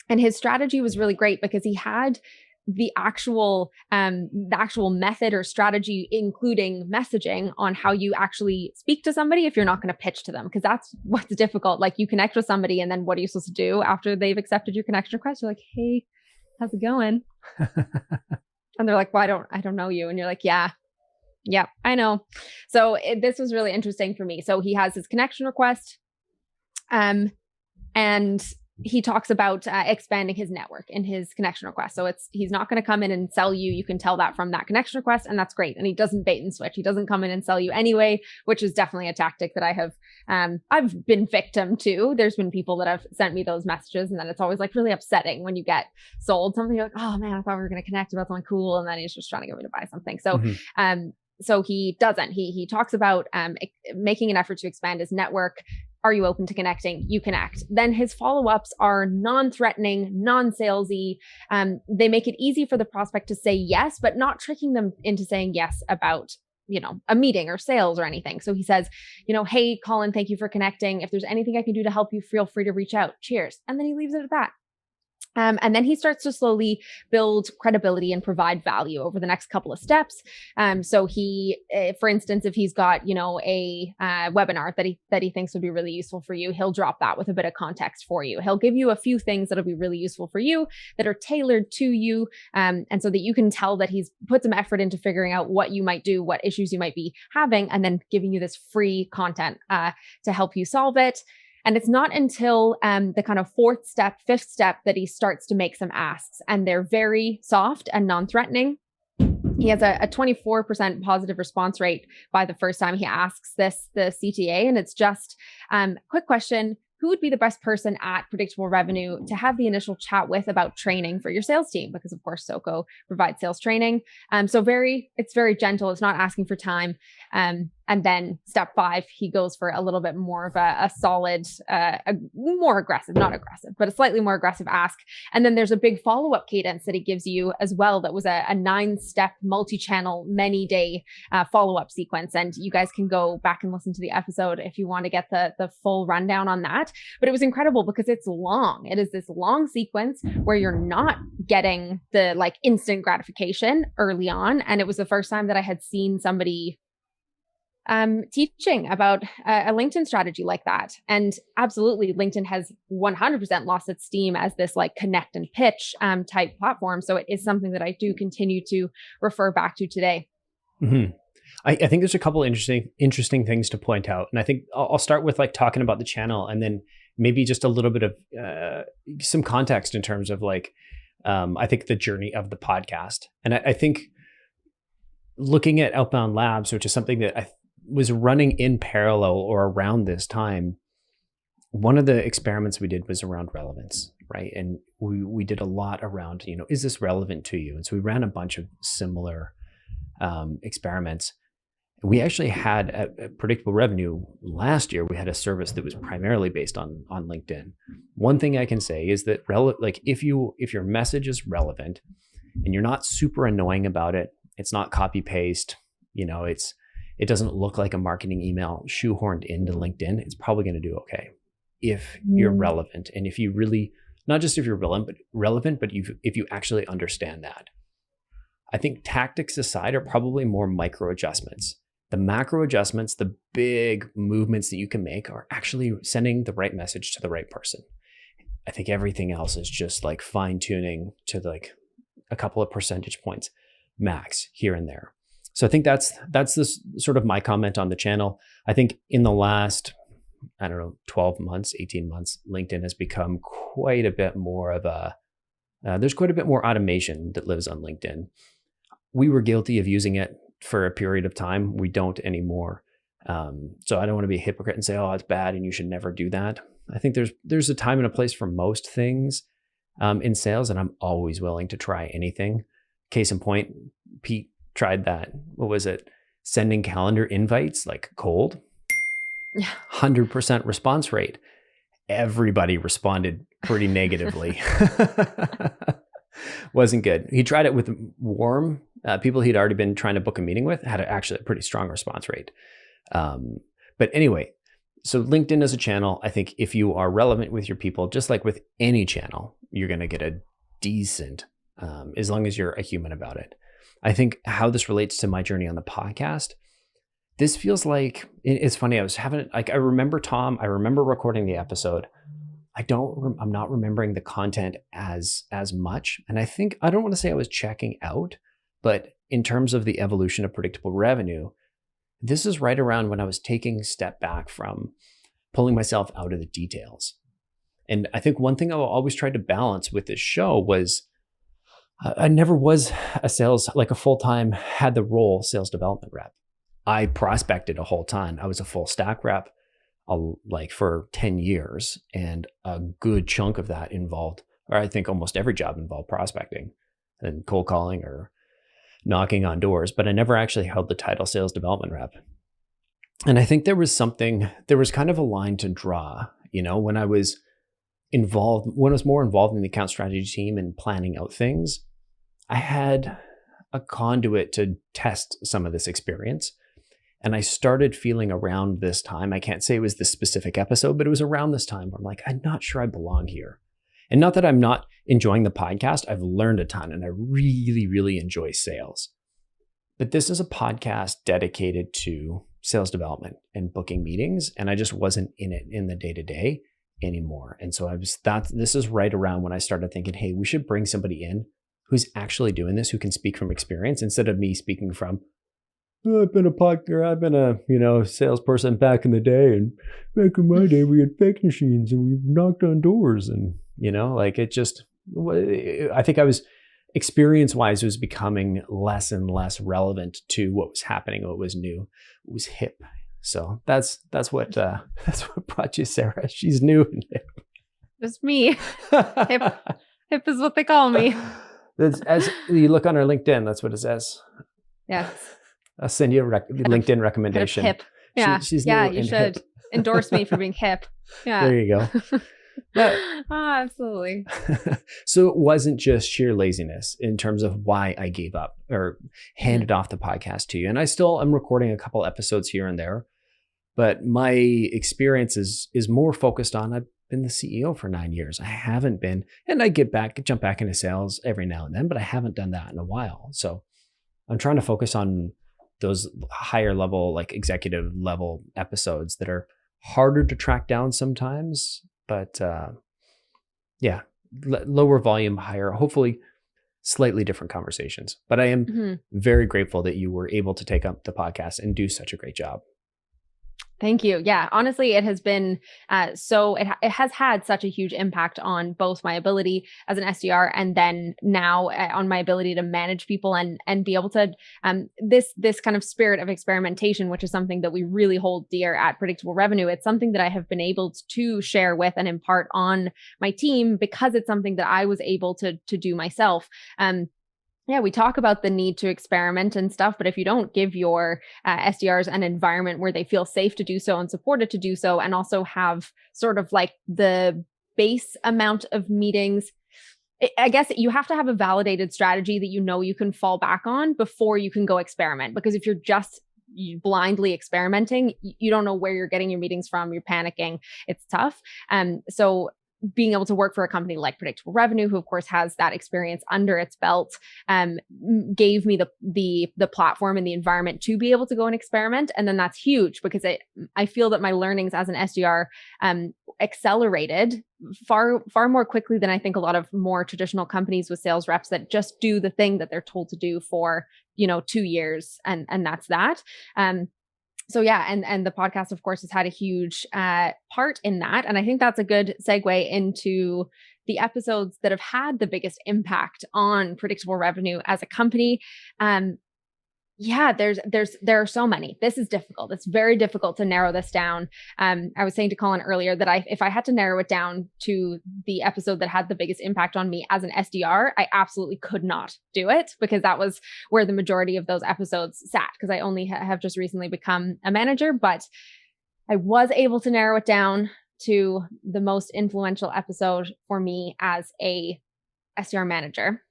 And his strategy was really great because he had the actual method or strategy, including messaging on how you actually speak to somebody if you're not going to pitch to them, because that's what's difficult. Like you connect with somebody and then what are you supposed to do after they've accepted your connection request? You're like, hey, how's it going? And they're like, well, I don't know you. And you're like, yeah, I know. So this was really interesting for me. So he has his connection request, and he talks about expanding his network in his connection request. So he's not going to come in and sell you. You can tell that from that connection request, and that's great. And he doesn't bait and switch. He doesn't come in and sell you anyway, which is definitely a tactic that I have. I've been victim to. There's been people that have sent me those messages, and then it's always like really upsetting when you get sold something. You're like, oh man, I thought we were going to connect about something cool, and then he's just trying to get me to buy something. So, So he doesn't. He talks about making an effort to expand his network, are you open to connecting? You connect. Then his follow-ups are non-threatening, non-salesy. They make it easy for the prospect to say yes, but not tricking them into saying yes about, a meeting or sales or anything. So he says, hey, Collin, thank you for connecting. If there's anything I can do to help you, feel free to reach out. Cheers. And then he leaves it at that. And then he starts to slowly build credibility and provide value over the next couple of steps. So he, for instance, if he's got, a webinar that he thinks would be really useful for you, he'll drop that with a bit of context for you. He'll give you a few things that'll be really useful for you that are tailored to you. And so that you can tell that he's put some effort into figuring out what you might do, what issues you might be having, and then giving you this free content to help you solve it. And it's not until the kind of fifth step that he starts to make some asks, and they're very soft and non-threatening. He has a 24% positive response rate by the first time he asks the CTA. And it's just, quick question, who would be the best person at Predictable Revenue to have the initial chat with about training for your sales team? Because of course, SoCo provides sales training. So it's very gentle. It's not asking for time. And then step 5, he goes for a little bit more of a solid, a more aggressive, not aggressive, but a slightly more aggressive ask. And then there's a big follow-up cadence that he gives you as well. That was a 9-step multi-channel, many-day follow-up sequence. And you guys can go back and listen to the episode if you want to get the full rundown on that. But it was incredible because it's long. It is this long sequence where you're not getting the instant gratification early on. And it was the first time that I had seen somebody teaching about a LinkedIn strategy like that. And absolutely, LinkedIn has 100% lost its steam as this connect and pitch type platform. So it is something that I do continue to refer back to today. Mm-hmm. I think there's a couple interesting things to point out. And I think I'll start with talking about the channel, and then maybe just a little bit of some context in terms of I think the journey of the podcast. And I think looking at Outbound Labs, which is something that I was running in parallel or around this time, one of the experiments we did was around relevance, right? And we did a lot around, is this relevant to you? And so we ran a bunch of similar experiments. We actually had at Predictable Revenue last year, we had a service that was primarily based on LinkedIn. One thing I can say is that if your message is relevant and you're not super annoying about it, it's not copy paste, it doesn't look like a marketing email shoehorned into LinkedIn, it's probably going to do okay. If you're relevant, and if you really, not just if you're relevant, but if you actually understand that. I think tactics aside are probably more micro adjustments. The macro adjustments, the big movements that you can make, are actually sending the right message to the right person. I think everything else is just fine tuning to a couple of percentage points max here and there. So I think that's this sort of my comment on the channel. I think in the last, 12 months, 18 months, LinkedIn has become quite a bit more of there's quite a bit more automation that lives on LinkedIn. We were guilty of using it for a period of time. We don't anymore. So I don't want to be a hypocrite and say, oh, it's bad and you should never do that. I think there's a time and a place for most things in sales, and I'm always willing to try anything. Case in point, Pete tried that. What was it? Sending calendar invites cold. 100% response rate. Everybody responded pretty negatively. Wasn't good. He tried it with warm people he'd already been trying to book a meeting with, had actually a pretty strong response rate. But anyway, so LinkedIn as a channel, I think if you are relevant with your people, just like with any channel, you're going to get a decent, as long as you're a human about it. I think how this relates to my journey on the podcast, this feels it's funny. I remember Tom, I remember recording the episode. I'm not remembering the content as much. And I don't want to say I was checking out, but in terms of the evolution of Predictable Revenue, this is right around when I was taking a step back from pulling myself out of the details. And I think one thing I always tried to balance with this show was I never was a full-time, had the role sales development rep. I prospected a whole ton. I was a full stack rep for 10 years. And a good chunk of that involved, or I think almost every job involved prospecting and cold calling or knocking on doors, but I never actually held the title sales development rep. And I think there was kind of a line to draw, when I was more involved in the account strategy team and planning out things, I had a conduit to test some of this experience. And I started feeling around this time, I can't say it was this specific episode, but it was around this time where I'm like, I'm not sure I belong here. And not that I'm not enjoying the podcast, I've learned a ton and I really, really enjoy sales. But this is a podcast dedicated to sales development and booking meetings. And I just wasn't in it in the day-to-day anymore. And so this is right around when I started thinking, hey, we should bring somebody in who's actually doing this, who can speak from experience instead of me speaking from, I've been a salesperson back in the day, and back in my day we had fake machines and we knocked on doors, and I think I was experience-wise, it was becoming less and less relevant to what was happening, what was new, what was hip. So that's what brought you, Sarah. She's new and hip. Just me. Hip is what they call me. As you look on our LinkedIn, that's what it says. Yes. I'll send you a LinkedIn recommendation. Hip. Yeah. She's yeah, new you and should hip. endorse me for being hip. Yeah. There you go. Absolutely. So it wasn't just sheer laziness in terms of why I gave up or handed off the podcast to you. And I'm recording a couple episodes here and there, but my experience is more focused on, I've been the CEO for 9 years. I haven't been, and I jump back into sales every now and then, but I haven't done that in a while. So I'm trying to focus on those higher level, like executive level episodes that are harder to track down sometimes, but lower volume, higher, hopefully slightly different conversations. But I am very grateful that you were able to take up the podcast and do such a great job. Thank you. Yeah, honestly, it has been it has had such a huge impact on both my ability as an SDR and then now on my ability to manage people and be able to this kind of spirit of experimentation, which is something that we really hold dear at Predictable Revenue. It's something that I have been able to share with and impart on my team because it's something that I was able to do myself. Yeah, we talk about the need to experiment and stuff, but if you don't give your SDRs an environment where they feel safe to do so and supported to do so, and also have sort of like the base amount of meetings, I guess you have to have a validated strategy that you can fall back on before you can go experiment. Because if you're just blindly experimenting, you don't know where you're getting your meetings from, you're panicking, it's tough. So being able to work for a company like Predictable Revenue, who of course has that experience under its belt, gave me the platform and the environment to be able to go and experiment. And then that's huge because I feel that my learnings as an SDR accelerated far more quickly than I think a lot of more traditional companies with sales reps that just do the thing that they're told to do for 2 years and that's that. So yeah, and the podcast, of course, has had a huge part in that. And I think that's a good segue into the episodes that have had the biggest impact on Predictable Revenue as a company. Yeah, there are so many. This is difficult. It's very difficult to narrow this down. I was saying to Collin earlier that if I had to narrow it down to the episode that had the biggest impact on me as an SDR, I absolutely could not do it because that was where the majority of those episodes sat, because I only have just recently become a manager, but I was able to narrow it down to the most influential episode for me as a SDR manager.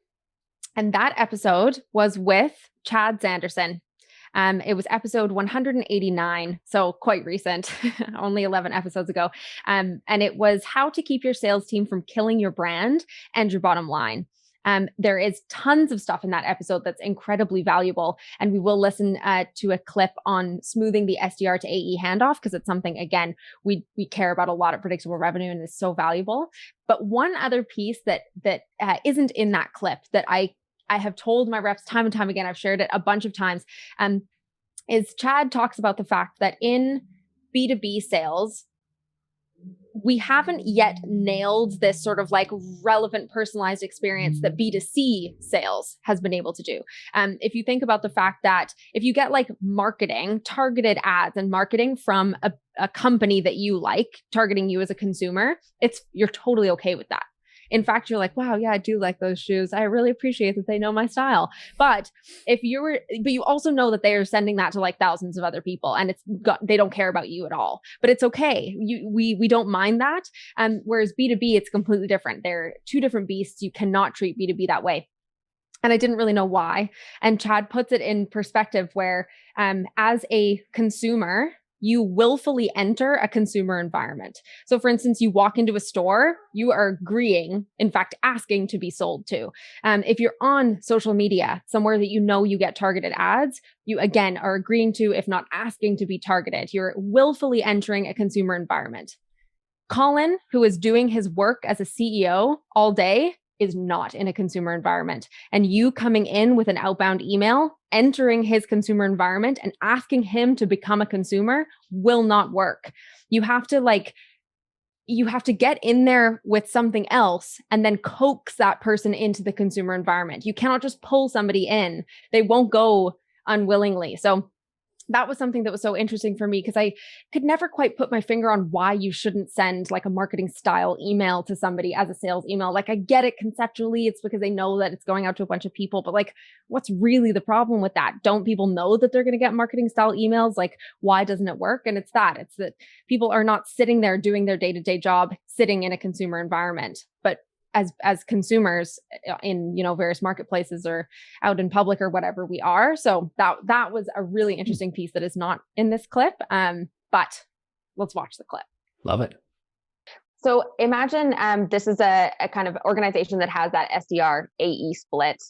And that episode was with Chad Sanderson. It was episode 189, so quite recent, only 11 episodes ago. And it was how to keep your sales team from killing your brand and your bottom line. There is tons of stuff in that episode that's incredibly valuable. And we will listen to a clip on smoothing the SDR to AE handoff because it's something, again, we care about a lot at Predictable Revenue and is so valuable. But one other piece that isn't in that clip that I have told my reps time and time again, I've shared it a bunch of times, is Chad talks about the fact that in B2B sales, we haven't yet nailed this sort of like relevant personalized experience that B2C sales has been able to do. If you think about the fact that if you get like marketing, targeted ads and marketing from a company that you like, targeting you as a consumer, you're totally okay with that. In fact, you're like, wow, yeah, I do like those shoes. I really appreciate that they know my style. But you also know that they are sending that to like thousands of other people, and they don't care about you at all. But it's okay. We don't mind that. Whereas B2B, it's completely different. They're two different beasts. You cannot treat B2B that way. And I didn't really know why. And Chad puts it in perspective where, as a consumer, you willfully enter a consumer environment. So for instance, you walk into a store, you are agreeing, in fact, asking to be sold to. If you're on social media, somewhere that you know you get targeted ads, you again are agreeing to, if not asking to be targeted. You're willfully entering a consumer environment. Collin, who is doing his work as a CEO all day, is not in a consumer environment. And you coming in with an outbound email, entering his consumer environment and asking him to become a consumer will not work. You have to get in there with something else and then coax that person into the consumer environment. You cannot just pull somebody in. They won't go unwillingly. So that was something that was so interesting for me, because I could never quite put my finger on why you shouldn't send like a marketing style email to somebody as a sales email. Like, I get it conceptually. It's because they know that it's going out to a bunch of people, but like, what's really the problem with that? Don't people know that they're going to get marketing style emails? Like, why doesn't it work? And it's that people are not sitting there doing their day-to-day job, sitting in a consumer environment, but as consumers in, various marketplaces or out in public or whatever we are. So that was a really interesting piece that is not in this clip. But let's watch the clip. Love it. So imagine this is a kind of organization that has that SDR AE split.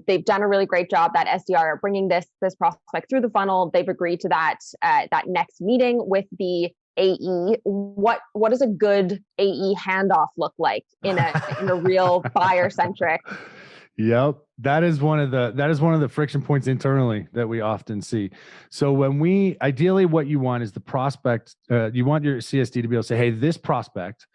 They've done a really great job, that SDR, bringing this prospect through the funnel. They've agreed to that next meeting with the AE. What does a good AE handoff look like in a real buyer centric? Yep. That is one of the friction points internally that we often see. So ideally what you want is the prospect, you want your CSD to be able to say, hey, this prospect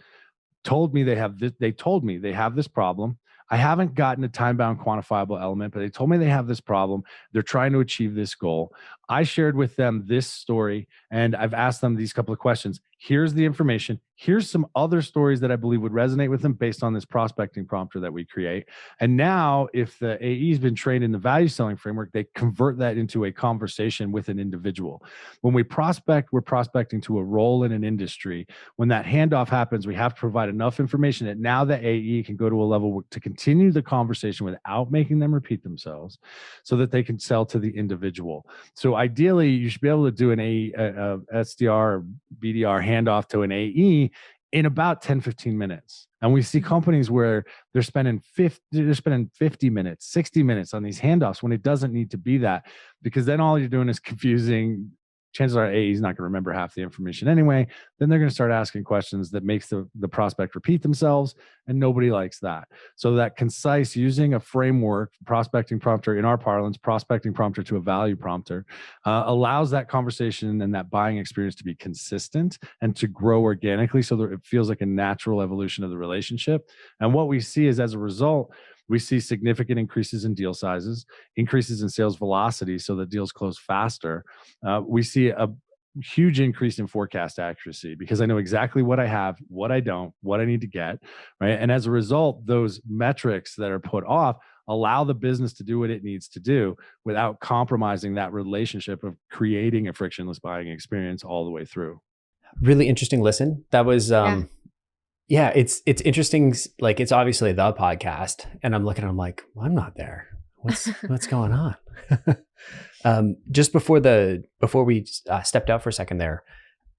told me they have this problem. I haven't gotten a time-bound quantifiable element, but they told me they have this problem. They're trying to achieve this goal. I shared with them this story, and I've asked them these couple of questions. Here's the information. Here's some other stories that I believe would resonate with them based on this prospecting prompter that we create. And now, if the AE has been trained in the value selling framework, they convert that into a conversation with an individual. When we prospect, we're prospecting to a role in an industry. When that handoff happens, we have to provide enough information that now the AE can go to a level to continue the conversation without making them repeat themselves, so that they can sell to the individual. So ideally, you should be able to do an SDR or BDR handoff to an AE in about 10, 15 minutes. And we see companies where they're spending 50 minutes, 60 minutes on these handoffs when it doesn't need to be that, because then all you're doing is confusing. Chances are AE is not going to remember half the information anyway. Then they're going to start asking questions that makes the prospect repeat themselves, and nobody likes that. So that concise, using a framework, prospecting prompter, in our parlance, prospecting prompter to a value prompter, allows that conversation and that buying experience to be consistent and to grow organically, so that it feels like a natural evolution of the relationship. And what we see is, as a result, we see significant increases in deal sizes, increases in sales velocity, so that deals close faster. We see a huge increase in forecast accuracy, because I know exactly what I have, what I don't, what I need to get, right? And as a result, those metrics that are put off allow the business to do what it needs to do without compromising that relationship of creating a frictionless buying experience all the way through. Really interesting listen. That was, yeah, it's interesting. Like, it's obviously the podcast, and I'm looking, I'm like, well, I'm not there. What's going on? Just before we stepped out for a second there,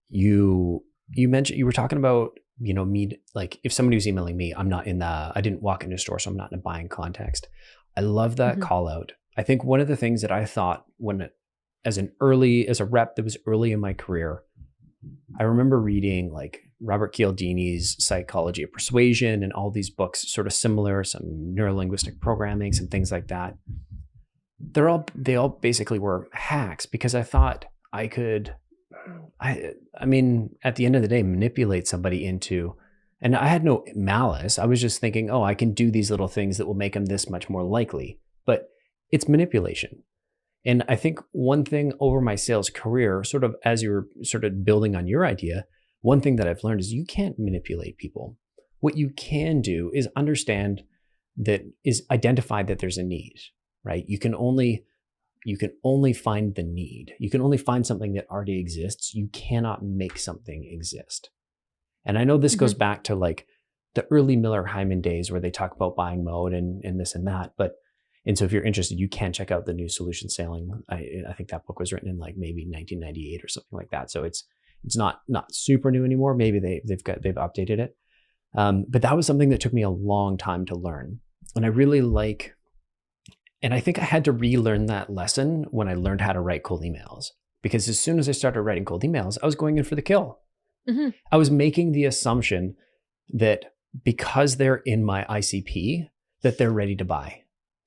you mentioned, you were talking about, me, like, if somebody was emailing me, I didn't walk into a store, so I'm not in a buying context. I love that call out. I think one of the things that I thought as a rep that was early in my career, I remember reading like Robert Cialdini's Psychology of Persuasion and all these books, sort of similar, some neurolinguistic programming, some things like that. They all basically were hacks, because I thought I could, I mean, at the end of the day, manipulate somebody into, and I had no malice. I was just thinking, I can do these little things that will make them this much more likely, but it's manipulation. And I think one thing over my sales career, sort of as you're sort of building on your idea, one thing that I've learned is you can't manipulate people. what you can do is identify that there's a need, right? You can only find the need. You can only find something that already exists. You cannot make something exist. And I know this goes back to like the early Miller Hyman days where they talk about buying mode and this and that. And so if you're interested, you can check out the new solution selling. I think that book was written in like maybe 1998 or something like that. So it's not super new anymore. Maybe they've updated it. But that was something that took me a long time to learn. And I think I had to relearn that lesson when I learned how to write cold emails, because as soon as I started writing cold emails, I was going in for the kill. I was making the assumption that because they're in my ICP, that they're ready to buy.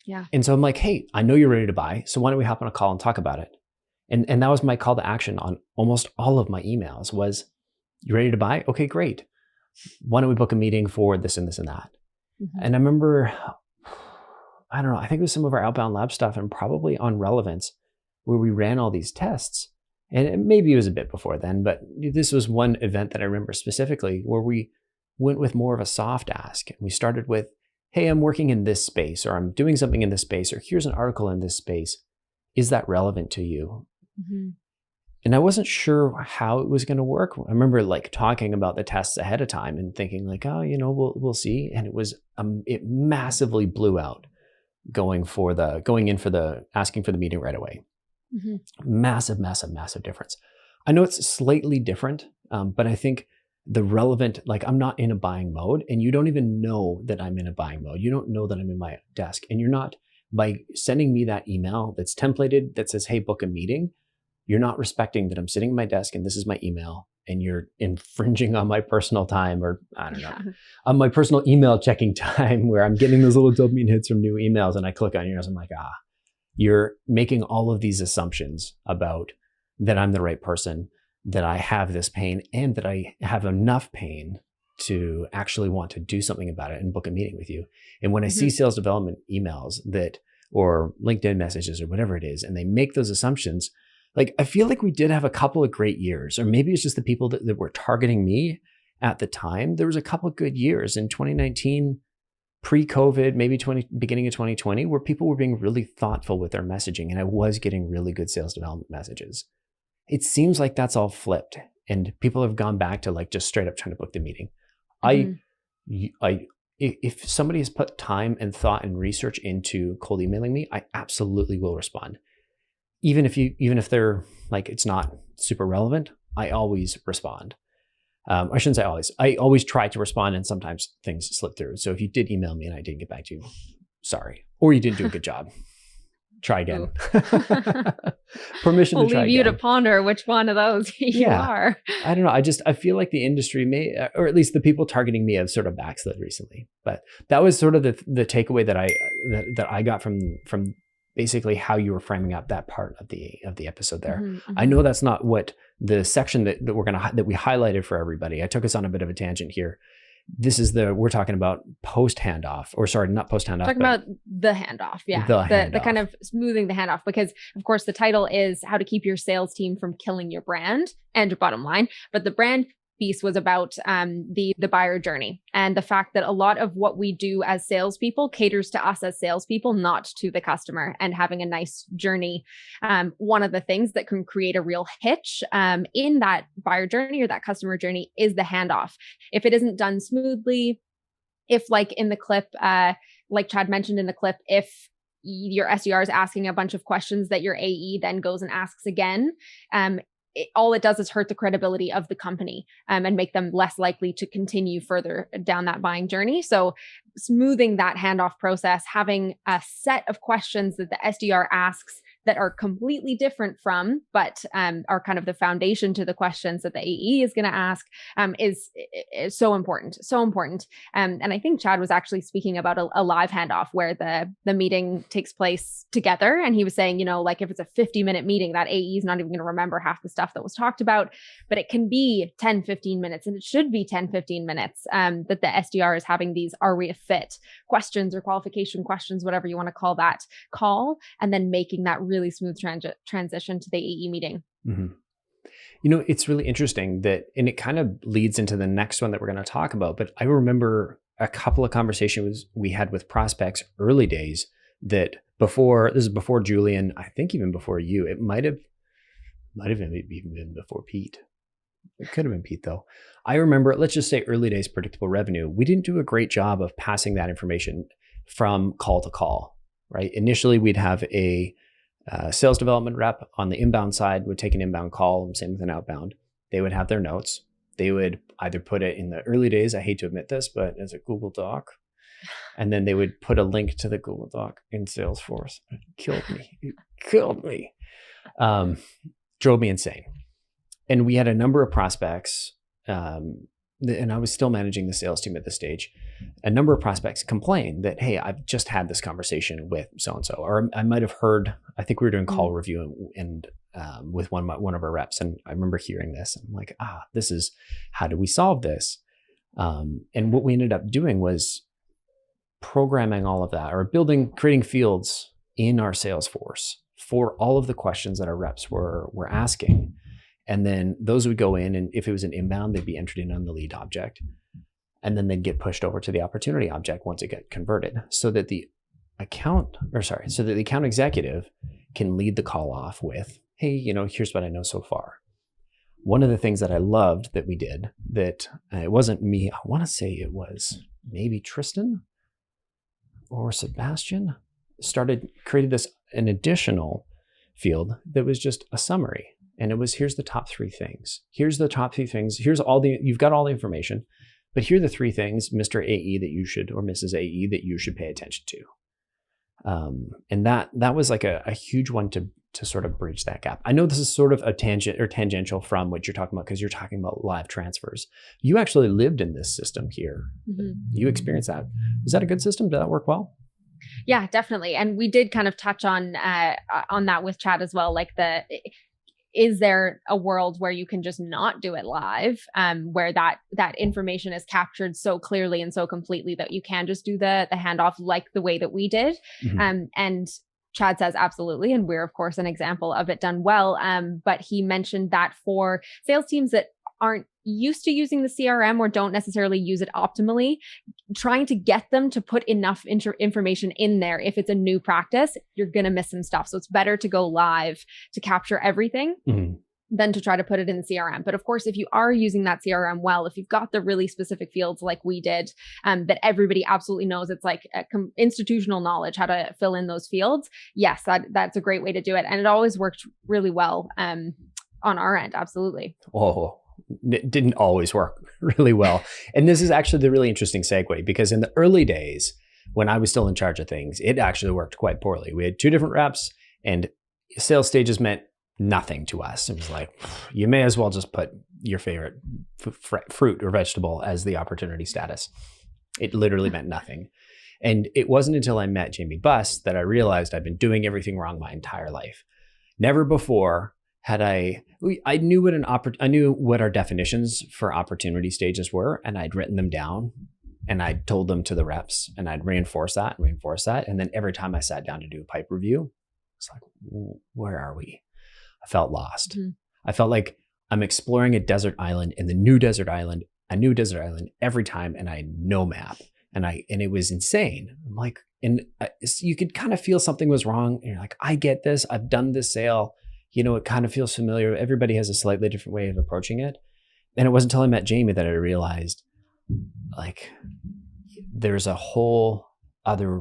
Yeah. And so I'm like, hey, I know you're ready to buy. So why don't we hop on a call and talk about it? And that was my call to action on almost all of my emails was, you ready to buy? Okay, great. Why don't we book a meeting for this and this and that? And I remember, I don't know, I think it was some of our outbound lab stuff and probably on relevance where we ran all these tests. And maybe it was a bit before then, but this was one event that I remember specifically where we went with more of a soft ask. And we started with, hey, I'm working in this space, or I'm doing something in this space, or here's an article in this space. Is that relevant to you? And I wasn't sure how it was going to work. I remember like talking about the tests ahead of time and thinking like, oh, we'll see. And it massively blew out asking for the meeting right away. Massive difference. I know it's slightly different, but I think the relevant, like I'm not in a buying mode and you don't even know that I'm in a buying mode. You don't know that I'm in my desk, and you're not, by sending me that email that's templated that says, hey, book a meeting, you're not respecting that I'm sitting at my desk and this is my email, and you're infringing on my personal time, or I don't know, on my personal email checking time where I'm getting those little dopamine hits from new emails, and I click on yours. I'm like, you're making all of these assumptions about that I'm the right person, that I have this pain, and that I have enough pain to actually want to do something about it and book a meeting with you. And when I see sales development emails or LinkedIn messages or whatever it is, and they make those assumptions, like I feel like we did have a couple of great years, or maybe it's just the people that were targeting me at the time. There was a couple of good years in 2019, pre-COVID, maybe beginning of 2020, where people were being really thoughtful with their messaging, and I was getting really good sales development messages. It seems like that's all flipped, and people have gone back to like just straight up trying to book the meeting. If somebody has put time and thought and research into cold emailing me, I absolutely will respond. Even if they're like, it's not super relevant, I always respond. I shouldn't say always. I always try to respond, and sometimes things slip through. So if you did email me and I didn't get back to you, sorry. Or you didn't do a good job. Try again. Permission to try again. We'll leave you to ponder which one of those you are. I don't know. I feel like the industry may, or at least the people targeting me, have sort of backslid recently. But that was sort of the takeaway that I got from basically how you were framing up that part of the episode there. I know that's not what the section that we highlighted for everybody. I took us on a bit of a tangent here. This is we're talking about post handoff, or sorry, not post handoff. Talking about the handoff. Yeah. The kind of smoothing the handoff, because of course the title is how to keep your sales team from killing your brand and your bottom line. But the brand piece was about the buyer journey, and the fact that a lot of what we do as salespeople caters to us as salespeople, not to the customer, and having a nice journey. One of the things that can create a real hitch in that buyer journey or that customer journey is the handoff. If it isn't done smoothly, if like in the clip, like Chad mentioned in the clip, if your SDR is asking a bunch of questions that your AE then goes and asks again, all it does is hurt the credibility of the company and make them less likely to continue further down that buying journey. So smoothing that handoff process, having a set of questions that the SDR asks that are completely different from, but are kind of the foundation to the questions that the AE is going to ask is so important, so important. And I think Chad was actually speaking about a live handoff where the meeting takes place together. And he was saying, like if it's a 50-minute meeting, that AE is not even going to remember half the stuff that was talked about, but it can be 10, 15 minutes, and it should be 10, 15 minutes that the SDR is having these are we a fit questions or qualification questions, whatever you want to call that call, and then making that really smooth transition to the AE meeting. It's really interesting that, and it kind of leads into the next one that we're going to talk about, but I remember a couple of conversations we had with prospects early days that this is before Julian, I think even before you, it might have even been before Pete. It could have been Pete though. I remember, let's just say early days predictable revenue. We didn't do a great job of passing that information from call to call, right? Initially, we'd have a sales development rep on the inbound side would take an inbound call, same with an outbound. They would have their notes. They would either put it in the early days, I hate to admit this, but as a Google Doc. And then they would put a link to the Google Doc in Salesforce. It killed me. Drove me insane. And we had a number of prospects, and I was still managing the sales team at this stage. A number of prospects complained that, hey, I've just had this conversation with so-and-so, or I might have heard, I think we were doing call review and with one of our reps. And I remember hearing this. I'm like, this is, how do we solve this? And what we ended up doing was programming all of that, or creating fields in our Salesforce for all of the questions that our reps were asking. And then those would go in, and if it was an inbound, they'd be entered in on the lead object. And then they'd get pushed over to the opportunity object once it got converted, so that the account executive can lead the call off with, hey, here's what I know so far. One of the things that I loved that we did, that it wasn't me, I want to say it was maybe Tristan or Sebastian, created an additional field that was just a summary. And it was, here's the top 3 things. Here's the top 3 things. You've got all the information, but here are the 3 things, Mr. AE that you should, or Mrs. AE that you should pay attention to. And that was like a huge one to sort of bridge that gap. I know this is sort of a tangential from what you're talking about, because you're talking about live transfers. You actually lived in this system here. Mm-hmm. You experienced that. Was that a good system? Did that work well? Yeah, definitely. And we did kind of touch on that with Chad as well. Like is there a world where you can just not do it live, where that information is captured so clearly and so completely that you can just do the handoff like the way that we did? Mm-hmm. And Chad says absolutely. And we're, of course, an example of it done well. But he mentioned that for sales teams that aren't used to using the CRM or don't necessarily use it optimally, trying to get them to put enough information in there. If it's a new practice, you're going to miss some stuff. So it's better to go live to capture everything than to try to put it in the CRM. But of course, if you are using that CRM well, if you've got the really specific fields like we did, that everybody absolutely knows, it's like institutional knowledge, how to fill in those fields. Yes, that's a great way to do it. And it always worked really well on our end. Absolutely. Oh, it didn't always work really well. And this is actually the really interesting segue, because in the early days, when I was still in charge of things, it actually worked quite poorly. We had 2 different reps, and sales stages meant nothing to us. It was like, you may as well just put your favorite fruit or vegetable as the opportunity status. It literally meant nothing. And it wasn't until I met Jaimie Buss that I realized I'd been doing everything wrong my entire life. Never before had I knew what our definitions for opportunity stages were, and I'd written them down, and I told them to the reps, and I'd reinforce that. And then every time I sat down to do a pipe review, it's like, where are we? I felt lost. Mm-hmm. I felt like I'm exploring a desert island, and a new desert island every time, and I had no map, and it was insane. I'm like, you could kind of feel something was wrong, and you're like, I get this. I've done this sale. It kind of feels familiar. Everybody has a slightly different way of approaching it. And it wasn't until I met Jaimie that I realized, like, there's a whole other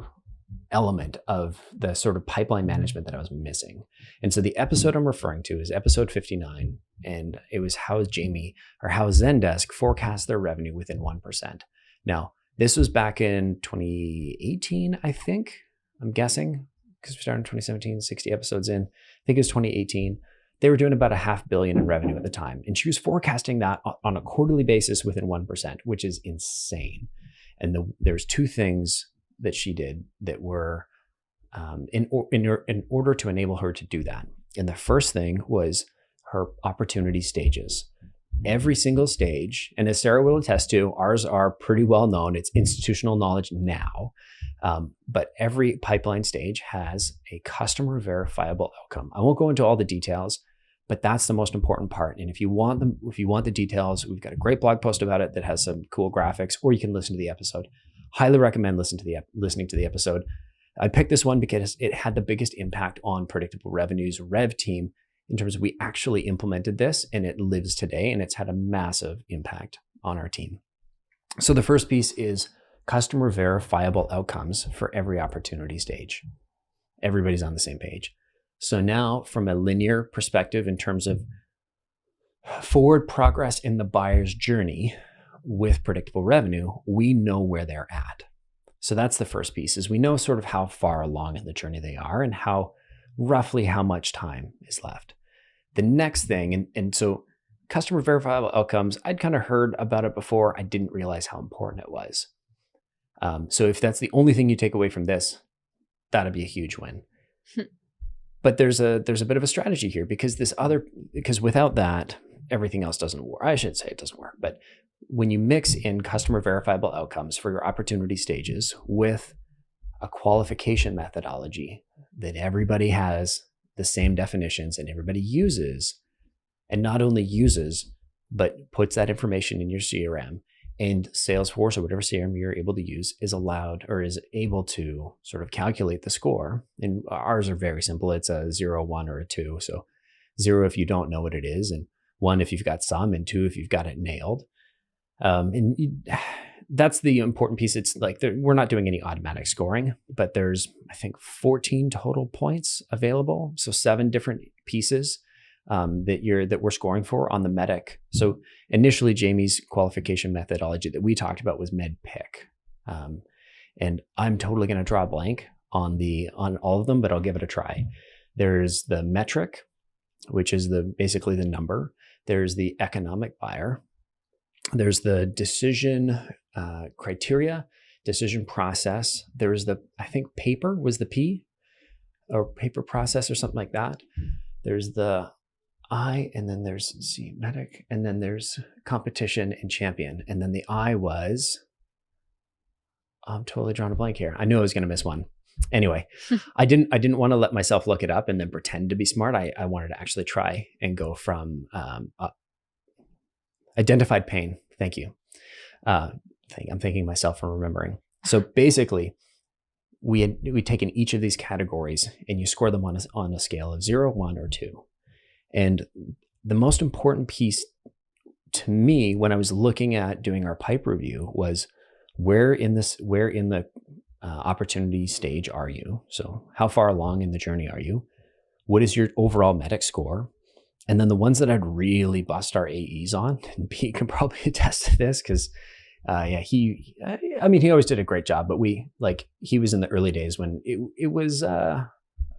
element of the sort of pipeline management that I was missing. And so the episode I'm referring to is episode 59. And it was how Zendesk forecast their revenue within 1%. Now, this was back in 2018, I think, I'm guessing, because we started in 2017, 60 episodes in. I think it was 2018. They were doing about $500 million in revenue at the time. And she was forecasting that on a quarterly basis within 1%, which is insane. And there's 2 things that she did that were in order to enable her to do that. And the first thing was her opportunity stages. Every single stage, and as Sarah will attest to, ours are pretty well known. It's institutional knowledge now. But every pipeline stage has a customer verifiable outcome. I won't go into all the details, but that's the most important part. And if you want the details, we've got a great blog post about it that has some cool graphics, or you can listen to the episode. Highly recommend listening to the episode. I picked this one because it had the biggest impact on Predictable Revenue's Rev team in terms of we actually implemented this and it lives today, and it's had a massive impact on our team. So the first piece is customer verifiable outcomes for every opportunity stage. Everybody's on the same page. So now from a linear perspective in terms of forward progress in the buyer's journey with Predictable Revenue, we know where they're at. So that's the first piece, is we know sort of how far along in the journey they are and roughly how much time is left. The next thing, and so customer verifiable outcomes, I'd kind of heard about it before. I didn't realize how important it was. So if that's the only thing you take away from this, that'd be a huge win. But there's a bit of a strategy here, because without that, everything else doesn't work. I should say it doesn't work. But when you mix in customer verifiable outcomes for your opportunity stages with a qualification methodology that everybody has the same definitions and everybody uses, and not only uses, but puts that information in your CRM, and Salesforce or whatever CRM you're able to use is able to sort of calculate the score. And ours are very simple. It's a 0, 1, or a 2. So 0 if you don't know what it is, and 1 if you've got some, and 2 if you've got it nailed. That's the important piece. It's like we're not doing any automatic scoring, but there's, I think, 14 total points available. So 7 different pieces that we're scoring for on the MEDDIC. So initially, Jaimie's qualification methodology that we talked about was MEDDPICK. And I'm totally going to draw a blank on all of them, but I'll give it a try. There's the metric, which is basically the number. There's the economic buyer. There's the decision criteria, decision process. There's I think paper was the P, or paper process or something like that. There's the I, and then there's MEDDIC, and then there's competition and champion. And then the I was, I'm totally drawing a blank here. I knew I was going to miss one. Anyway, I didn't want to let myself look it up and then pretend to be smart. I wanted to actually try and go from identified pain. Thank you. I'm thanking myself for remembering. So basically, we'd taken each of these categories and you score them on a scale of 0, 1, or 2. And the most important piece to me when I was looking at doing our pipe review was where in the opportunity stage are you? So how far along in the journey are you? What is your overall MEDDIC score? And then the ones that I'd really bust our AEs on, and Pete can probably attest to this because, he always did a great job, but he was in the early days when it was, I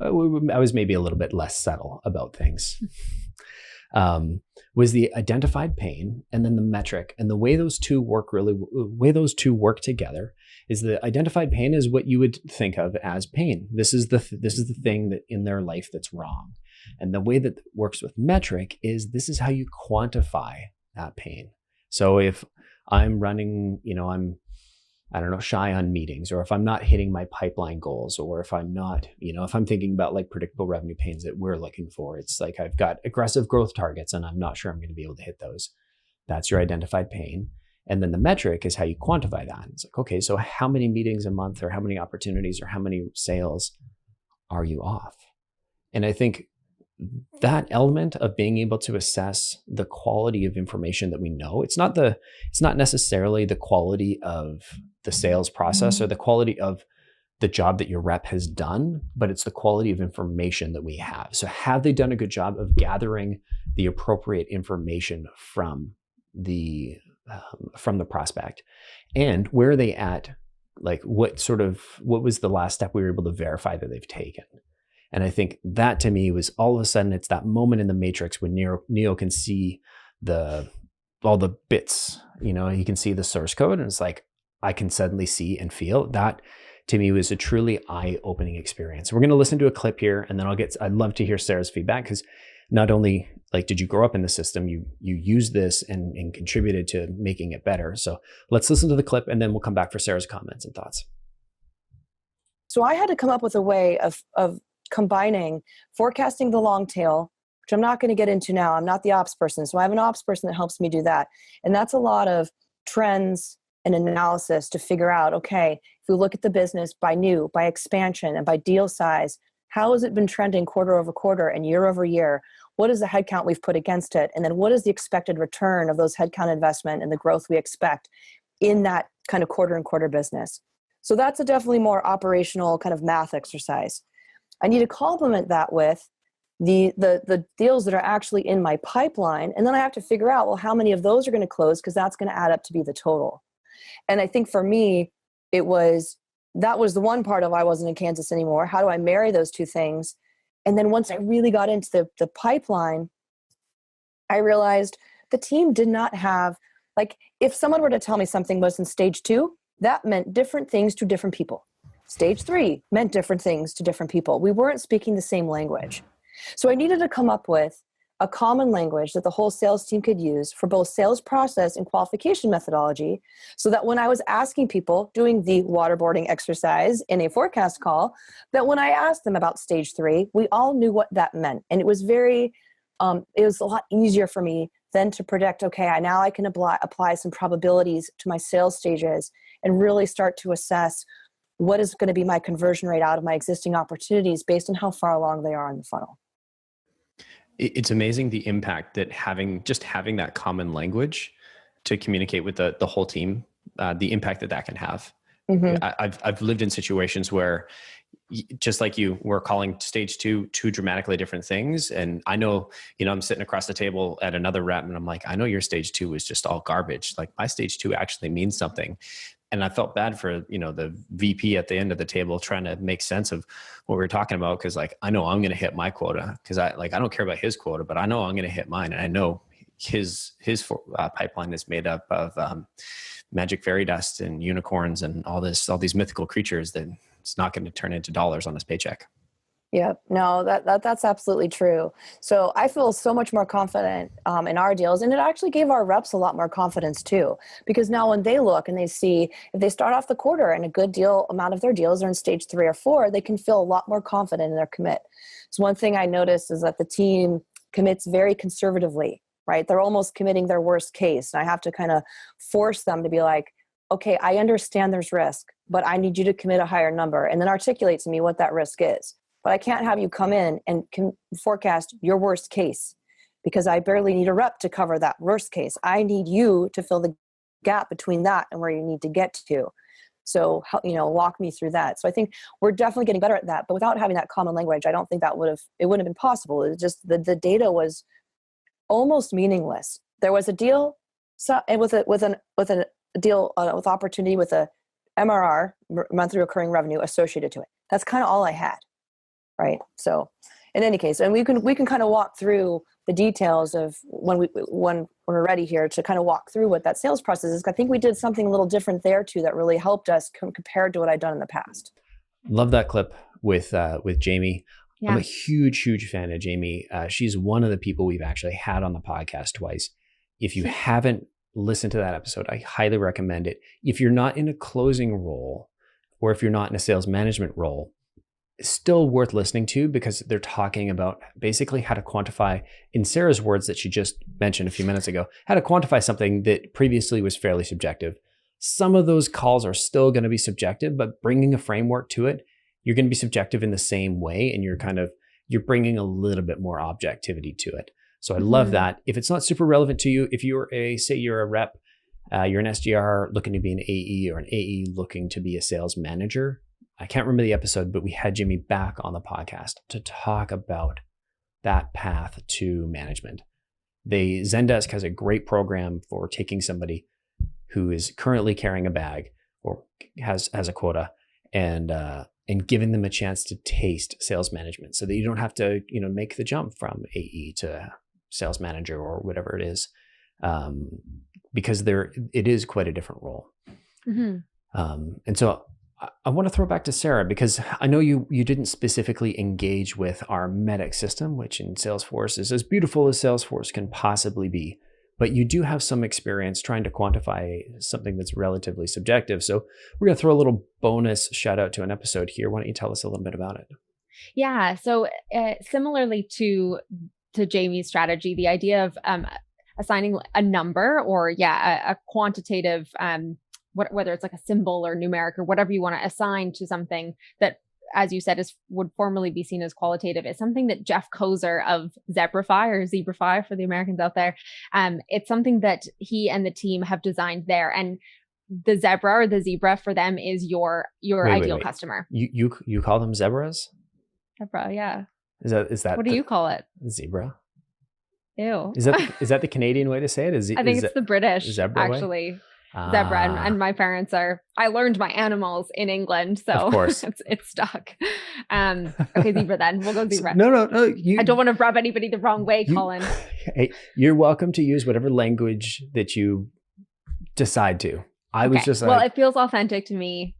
was maybe a little bit less subtle about things. Was the identified pain and then the metric, and the way those two work together is the identified pain is what you would think of as pain. This is the thing that in their life that's wrong. And the way that it works with metric is this is how you quantify that pain. So if I'm running, I'm shy on meetings, or if I'm not hitting my pipeline goals, or if I'm not, if I'm thinking about like predictable revenue pains that we're looking for, it's like I've got aggressive growth targets and I'm not sure I'm going to be able to hit those. That's your identified pain. And then the metric is how you quantify that. It's like, okay, so how many meetings a month, or how many opportunities, or how many sales are you off? And I think that element of being able to assess the quality of information that we know, it's not necessarily the quality of the sales process or the quality of the job that your rep has done, but it's the quality of information that we have. So have they done a good job of gathering the appropriate information from the prospect? And where are they at? Like what was the last step we were able to verify that they've taken? And I think that to me was all of a sudden, it's that moment in the matrix when Neo can see all the bits, he can see the source code, and it's like, I can suddenly see and feel that. To me was a truly eye-opening experience. We're going to listen to a clip here, and then I'd love to hear Sarah's feedback, because not only did you grow up in the system, you used this and contributed to making it better. So let's listen to the clip, and then we'll come back for Sarah's comments and thoughts. So I had to come up with a way of combining forecasting the long tail, which I'm not going to get into now. I'm not the ops person. So I have an ops person that helps me do that. And that's a lot of trends and analysis to figure out, okay, if we look at the business by new, by expansion, and by deal size, how has it been trending quarter over quarter and year over year? What is the headcount we've put against it? And then what is the expected return of those headcount investment and the growth we expect in that kind of quarter and quarter business? So that's a definitely more operational kind of math exercise. I need to complement that with the deals that are actually in my pipeline. And then I have to figure out, well, how many of those are going to close? Because that's going to add up to be the total. And I think for me, that was the one part of why I wasn't in Kansas anymore. How do I marry those two things? And then once I really got into the pipeline, I realized the team did not have, like, if someone were to tell me something was in stage 2, that meant different things to different people. Stage 3 meant different things to different people. We weren't speaking the same language. So I needed to come up with a common language that the whole sales team could use for both sales process and qualification methodology, so that when I was asking people, doing the waterboarding exercise in a forecast call, that when I asked them about stage 3, we all knew what that meant. And it was it was a lot easier for me then to predict, okay, now I can apply some probabilities to my sales stages and really start to assess what is going to be my conversion rate out of my existing opportunities based on how far along they are in the funnel. It's amazing the impact that having that common language to communicate with the whole team, the impact that can have. Mm-hmm. I've lived in situations where, just like you, we're calling stage 2 two dramatically different things. And I know, I'm sitting across the table at another rep and I'm like, I know your stage 2 is just all garbage. Like, my stage 2 actually means something. And I felt bad for, the VP at the end of the table trying to make sense of what we were talking about. Cause like, I know I'm going to hit my quota, cause I don't care about his quota, but I know I'm going to hit mine. And I know his pipeline is made up of magic fairy dust and unicorns and all these mythical creatures that it's not going to turn into dollars on his paycheck. Yep. No, that's absolutely true. So I feel so much more confident in our deals, and it actually gave our reps a lot more confidence too, because now when they look and they see, if they start off the quarter and a good amount of their deals are in stage 3 or 4, they can feel a lot more confident in their commit. So one thing I noticed is that the team commits very conservatively, right? They're almost committing their worst case. And I have to kind of force them to be like, okay, I understand there's risk, but I need you to commit a higher number, and then articulate to me what that risk is. But I can't have you come in and forecast your worst case, because I barely need a rep to cover that worst case. I need you to fill the gap between that and where you need to get to. So, walk me through that. So I think we're definitely getting better at that. But without having that common language, I don't think it wouldn't have been possible. It was just the data was almost meaningless. There was a deal with a deal with opportunity with a MRR, monthly recurring revenue, associated to it. That's kind of all I had. Right. So in any case, and we can kind of walk through the details of when we're ready here to kind of walk through what that sales process is. I think we did something a little different there too that really helped us compared to what I'd done in the past. Love that clip with Jaimie. Yeah. I'm a huge fan of Jaimie. She's one of the people we've actually had on the podcast twice. If you haven't listened to that episode, I highly recommend it. If you're not in a closing role, or if you're not in a sales management role, it's still worth listening to, because they're talking about basically how to quantify, in Sarah's words that she just mentioned a few minutes ago, how to quantify something that previously was fairly subjective. Some of those calls are still going to be subjective, but bringing a framework to it, you're going to be subjective in the same way, and you're bringing a little bit more objectivity to it. So I love that. If it's not super relevant to you, if you're you're a rep, you're an SDR looking to be an AE, or an AE looking to be a sales manager, I can't remember the episode, but we had Jaimie back on the podcast to talk about that path to management. Zendesk has a great program for taking somebody who is currently carrying a bag or has a quota and giving them a chance to taste sales management, so that you don't have to make the jump from AE to sales manager or whatever it is, because it is quite a different role. Mm-hmm. And so I want to throw it back to Sarah, because I know you didn't specifically engage with our MEDDIC system, which in Salesforce is as beautiful as Salesforce can possibly be, but you do have some experience trying to quantify something that's relatively subjective. So we're going to throw a little bonus shout out to an episode here. Why don't you tell us a little bit about it? Yeah. So similarly to to Jaimie's strategy, the idea of assigning a number or a quantitative, whether it's like a symbol or numeric or whatever you want to assign to something that, as you said, would formerly be seen as qualitative, is something that Jeff Kozer of Zebrify for the Americans out there. It's something that he and the team have designed there. And the zebra for them is your ideal customer. You call them zebras? Zebra, yeah. Is that what do you call it? Zebra. Ew. Is that the Canadian way to say it? I think it's the British zebra actually. Way? Zebra and my parents I learned my animals in England, so of course it's stuck. Okay, zebra then. We'll go zebra. No. I don't want to rub anybody the wrong way, Collin. Hey, you're welcome to use whatever language that you decide to. I was just like, well, it feels authentic to me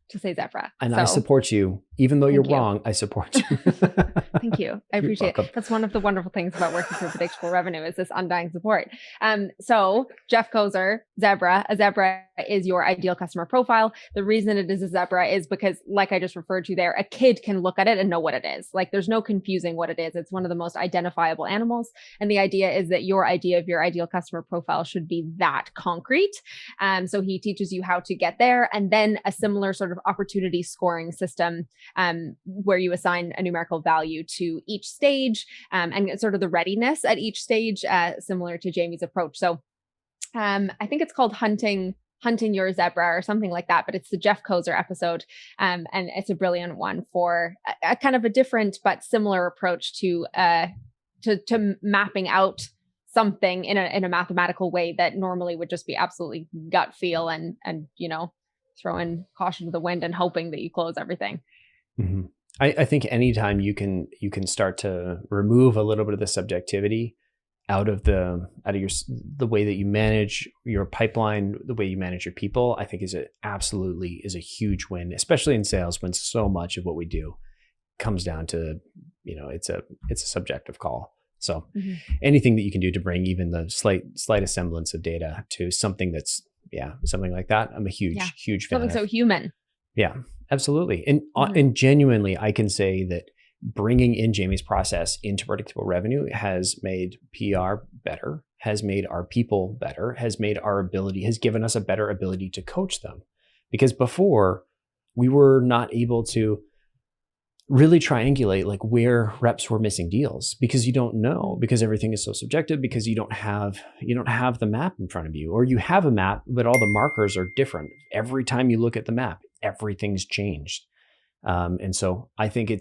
to say zebra. And I support you. Even though you're wrong, I support you. Thank you. I appreciate it. That's one of the wonderful things about working for predictable revenue is this undying support. So Jeff Kozer, zebra. A zebra is your ideal customer profile. The reason it is a zebra is because, like I just referred to there, a kid can look at it and know what it is. Like there's no confusing what it is. It's one of the most identifiable animals. And the idea is that your idea of your ideal customer profile should be that concrete. So he teaches you how to get there, and then a similar sort of opportunity scoring system where you assign a numerical value to each stage and sort of the readiness at each stage, similar to Jaimie's approach. So I think it's called hunting your zebra or something like that, but it's the Jeff Kozer episode. And it's a brilliant one for a kind of a different but similar approach to mapping out something in a mathematical way that normally would just be absolutely gut feel and throwing caution to the wind and hoping that you close everything. Mm-hmm. I think anytime you can start to remove a little bit of the subjectivity out of the way that you manage your pipeline, the way you manage your people, I think is a huge win, especially in sales when so much of what we do comes down to, it's a subjective call. So anything that you can do to bring even the slight semblance of data to something that's something like that, I'm a huge fan. Something so human. Yeah, absolutely. And genuinely, I can say that bringing in Jaimie's process into predictable revenue has made PR better, has made our people better, has given us a better ability to coach them. Because before, we were not able to really triangulate like where reps were missing deals, because you don't know, because everything is so subjective, because you don't have the map in front of you, or you have a map, but all the markers are different. Every time you look at the map, everything's changed. And so I think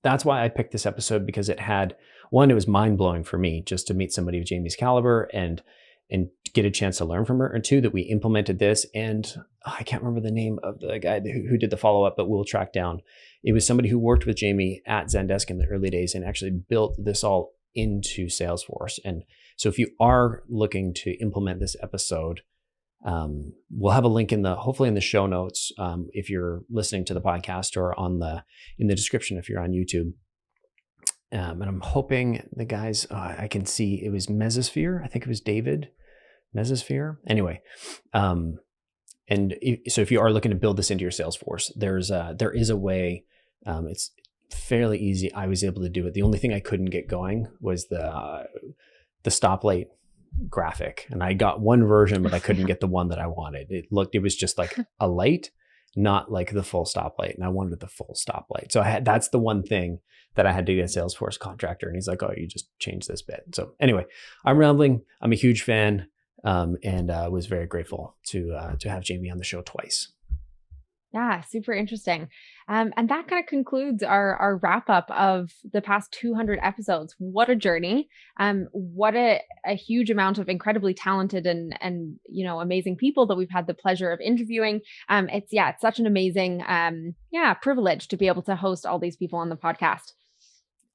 that's why I picked this episode, because it was mind blowing for me just to meet somebody of Jaimie's caliber and get a chance to learn from her, and two, that we implemented this. And I can't remember the name of the guy who did the follow-up, but we'll track down. It was somebody who worked with Jaimie at Zendesk in the early days and actually built this all into Salesforce. And so if you are looking to implement this episode, we'll have a link hopefully in the show notes, if you're listening to the podcast, or in the description if you're on YouTube. And I'm hoping the guys, I can see it was Mesosphere. I think it was David Mesosphere. Anyway, so if you are looking to build this into your Salesforce, there is a way. It's fairly easy. I was able to do it. The only thing I couldn't get going was the stoplight graphic, and I got one version, but I couldn't get the one that I wanted. It was just like a light, not like the full stoplight, and I wanted the full stoplight. So that's the one thing that I had to get a Salesforce contractor, and he's like, "Oh, you just change this bit." So anyway, I'm rambling. I'm a huge fan, and was very grateful to have Jaimie on the show twice. Yeah, super interesting. And that kind of concludes our wrap up of the past 200 episodes. What a journey. What a huge amount of incredibly talented and amazing people that we've had the pleasure of interviewing. It's such an amazing privilege to be able to host all these people on the podcast.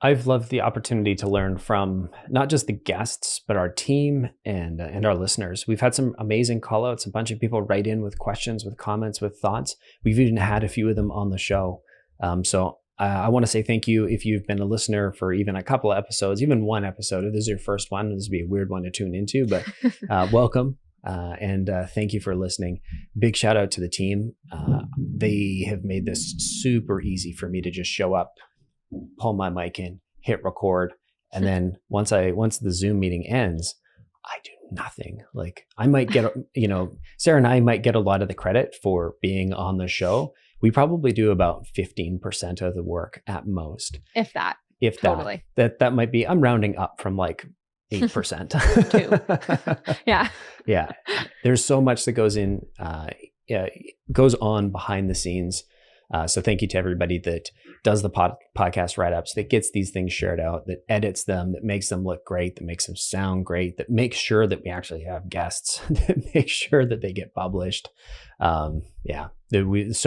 I've loved the opportunity to learn from not just the guests, but our team and our listeners. We've had some amazing call outs, a bunch of people write in with questions, with comments, with thoughts. We've even had a few of them on the show. So I want to say thank you if you've been a listener for even a couple of episodes, even one episode. If this is your first one, this would be a weird one to tune into, but welcome. And thank you for listening. Big shout out to the team. They have made this super easy for me to just show up, pull my mic in, hit record. And then once the Zoom meeting ends, I do nothing. Like I might get, Sarah and I might get a lot of the credit for being on the show. We probably do about 15% of the work at most. If that. If totally. That might be, I'm rounding up from like 8%. 2. Yeah. Yeah. There's so much that goes in, goes on behind the scenes. So thank you to everybody that does the podcast write-ups, that gets these things shared out, that edits them, that makes them look great, that makes them sound great, that makes sure that we actually have guests, that make sure that they get published. So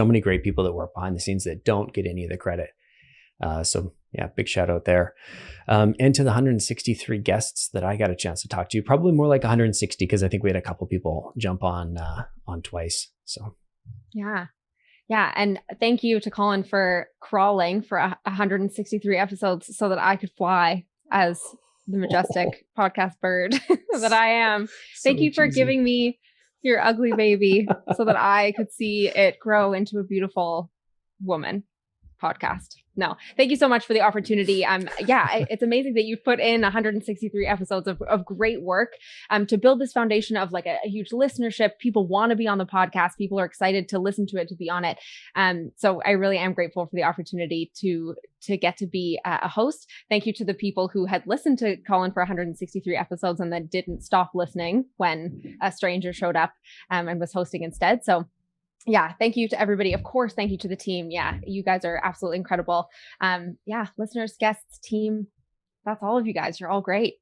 many great people that work behind the scenes that don't get any of the credit. So yeah, big shout out there. And to the 163 guests that I got a chance to talk to, probably more like 160, because I think we had a couple people jump on twice. So yeah. Yeah. And thank you to Collin for crawling for 163 episodes so that I could fly as the majestic podcast bird that I am. Thank you for giving me your ugly baby so that I could see it grow into a beautiful woman podcast. No, thank you so much for the opportunity. It's amazing that you've put in 163 episodes of great work to build this foundation of like a huge listenership. People want to be on the podcast. People are excited to listen to it, to be on it. So I really am grateful for the opportunity to get to be a host. Thank you to the people who had listened to Collin for 163 episodes and then didn't stop listening when a stranger showed up and was hosting instead. So yeah, thank you to everybody. Of course, thank you to the team. Yeah, you guys are absolutely incredible. Listeners, guests, team, that's all of you guys. You're all great.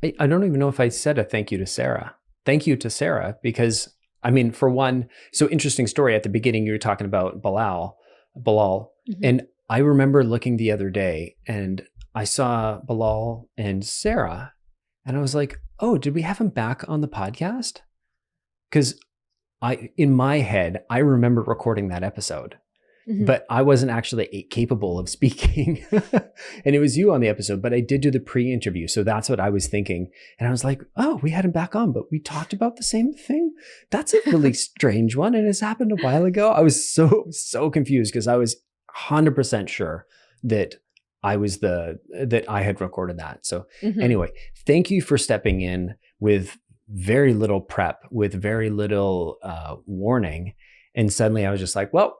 I don't even know if I said a thank you to Sarah. Thank you to Sarah, because I mean, for one, so interesting story at the beginning, you were talking about Bilal, mm-hmm. And I remember looking the other day and I saw Bilal and Sarah and I was like, oh, did we have him back on the podcast? Because in my head, I remember recording that episode, mm-hmm. but I wasn't actually capable of speaking. And it was you on the episode, but I did do the pre-interview. So that's what I was thinking. And I was like, oh, we had him back on, but we talked about the same thing. That's a really strange one. And it's happened a while ago. I was so confused because I was 100% sure that that I had recorded that. So mm-hmm. Anyway, thank you for stepping in with very little prep, with very little warning. And suddenly I was just like, well,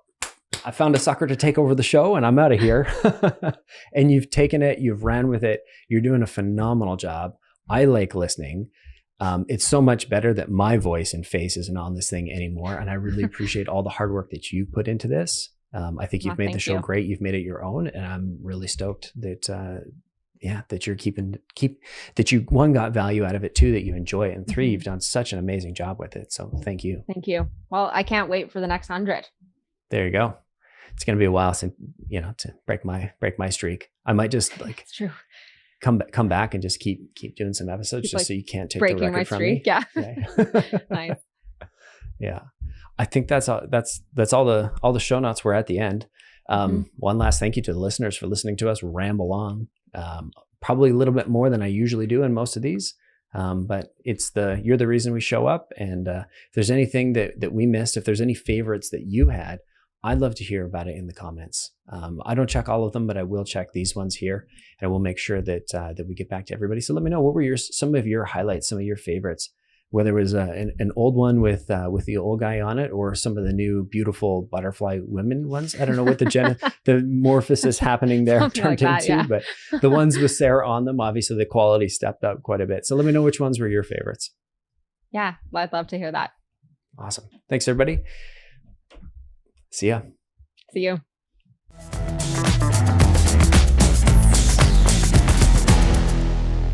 I found a sucker to take over the show and I'm out of here. And you've taken it, you've ran with it. You're doing a phenomenal job. I like listening. It's so much better that my voice and face isn't on this thing anymore. And I really appreciate all the hard work that you put into this. I think you've made the show great. You've made it your own. And I'm really stoked that, that you're that you, one, got value out of it, two, that you enjoy it, and three, you've done such an amazing job with it. So thank you. Thank you. Well, I can't wait for the next 100. There you go. It's going to be a while since, to break my streak. I might just it's true. come back and just keep doing some episodes just so you can't take the record from me. Yeah. Nice. Yeah. I think that's all the show notes were at the end. One last thank you to the listeners for listening to us ramble on. Probably a little bit more than I usually do in most of these. But you're the reason we show up. And if there's anything that we missed, if there's any favorites that you had, I'd love to hear about it in the comments. I don't check all of them, but I will check these ones here, and we'll make sure that we get back to everybody. So let me know, what were some of your highlights, some of your favorites, whether it was an old one with the old guy on it, or some of the new beautiful butterfly women ones. I don't know what the morphosis happening there turned into, but the ones with Sarah on them, obviously the quality stepped up quite a bit. So let me know which ones were your favorites. Yeah, I'd love to hear that. Awesome. Thanks, everybody. See ya. See you.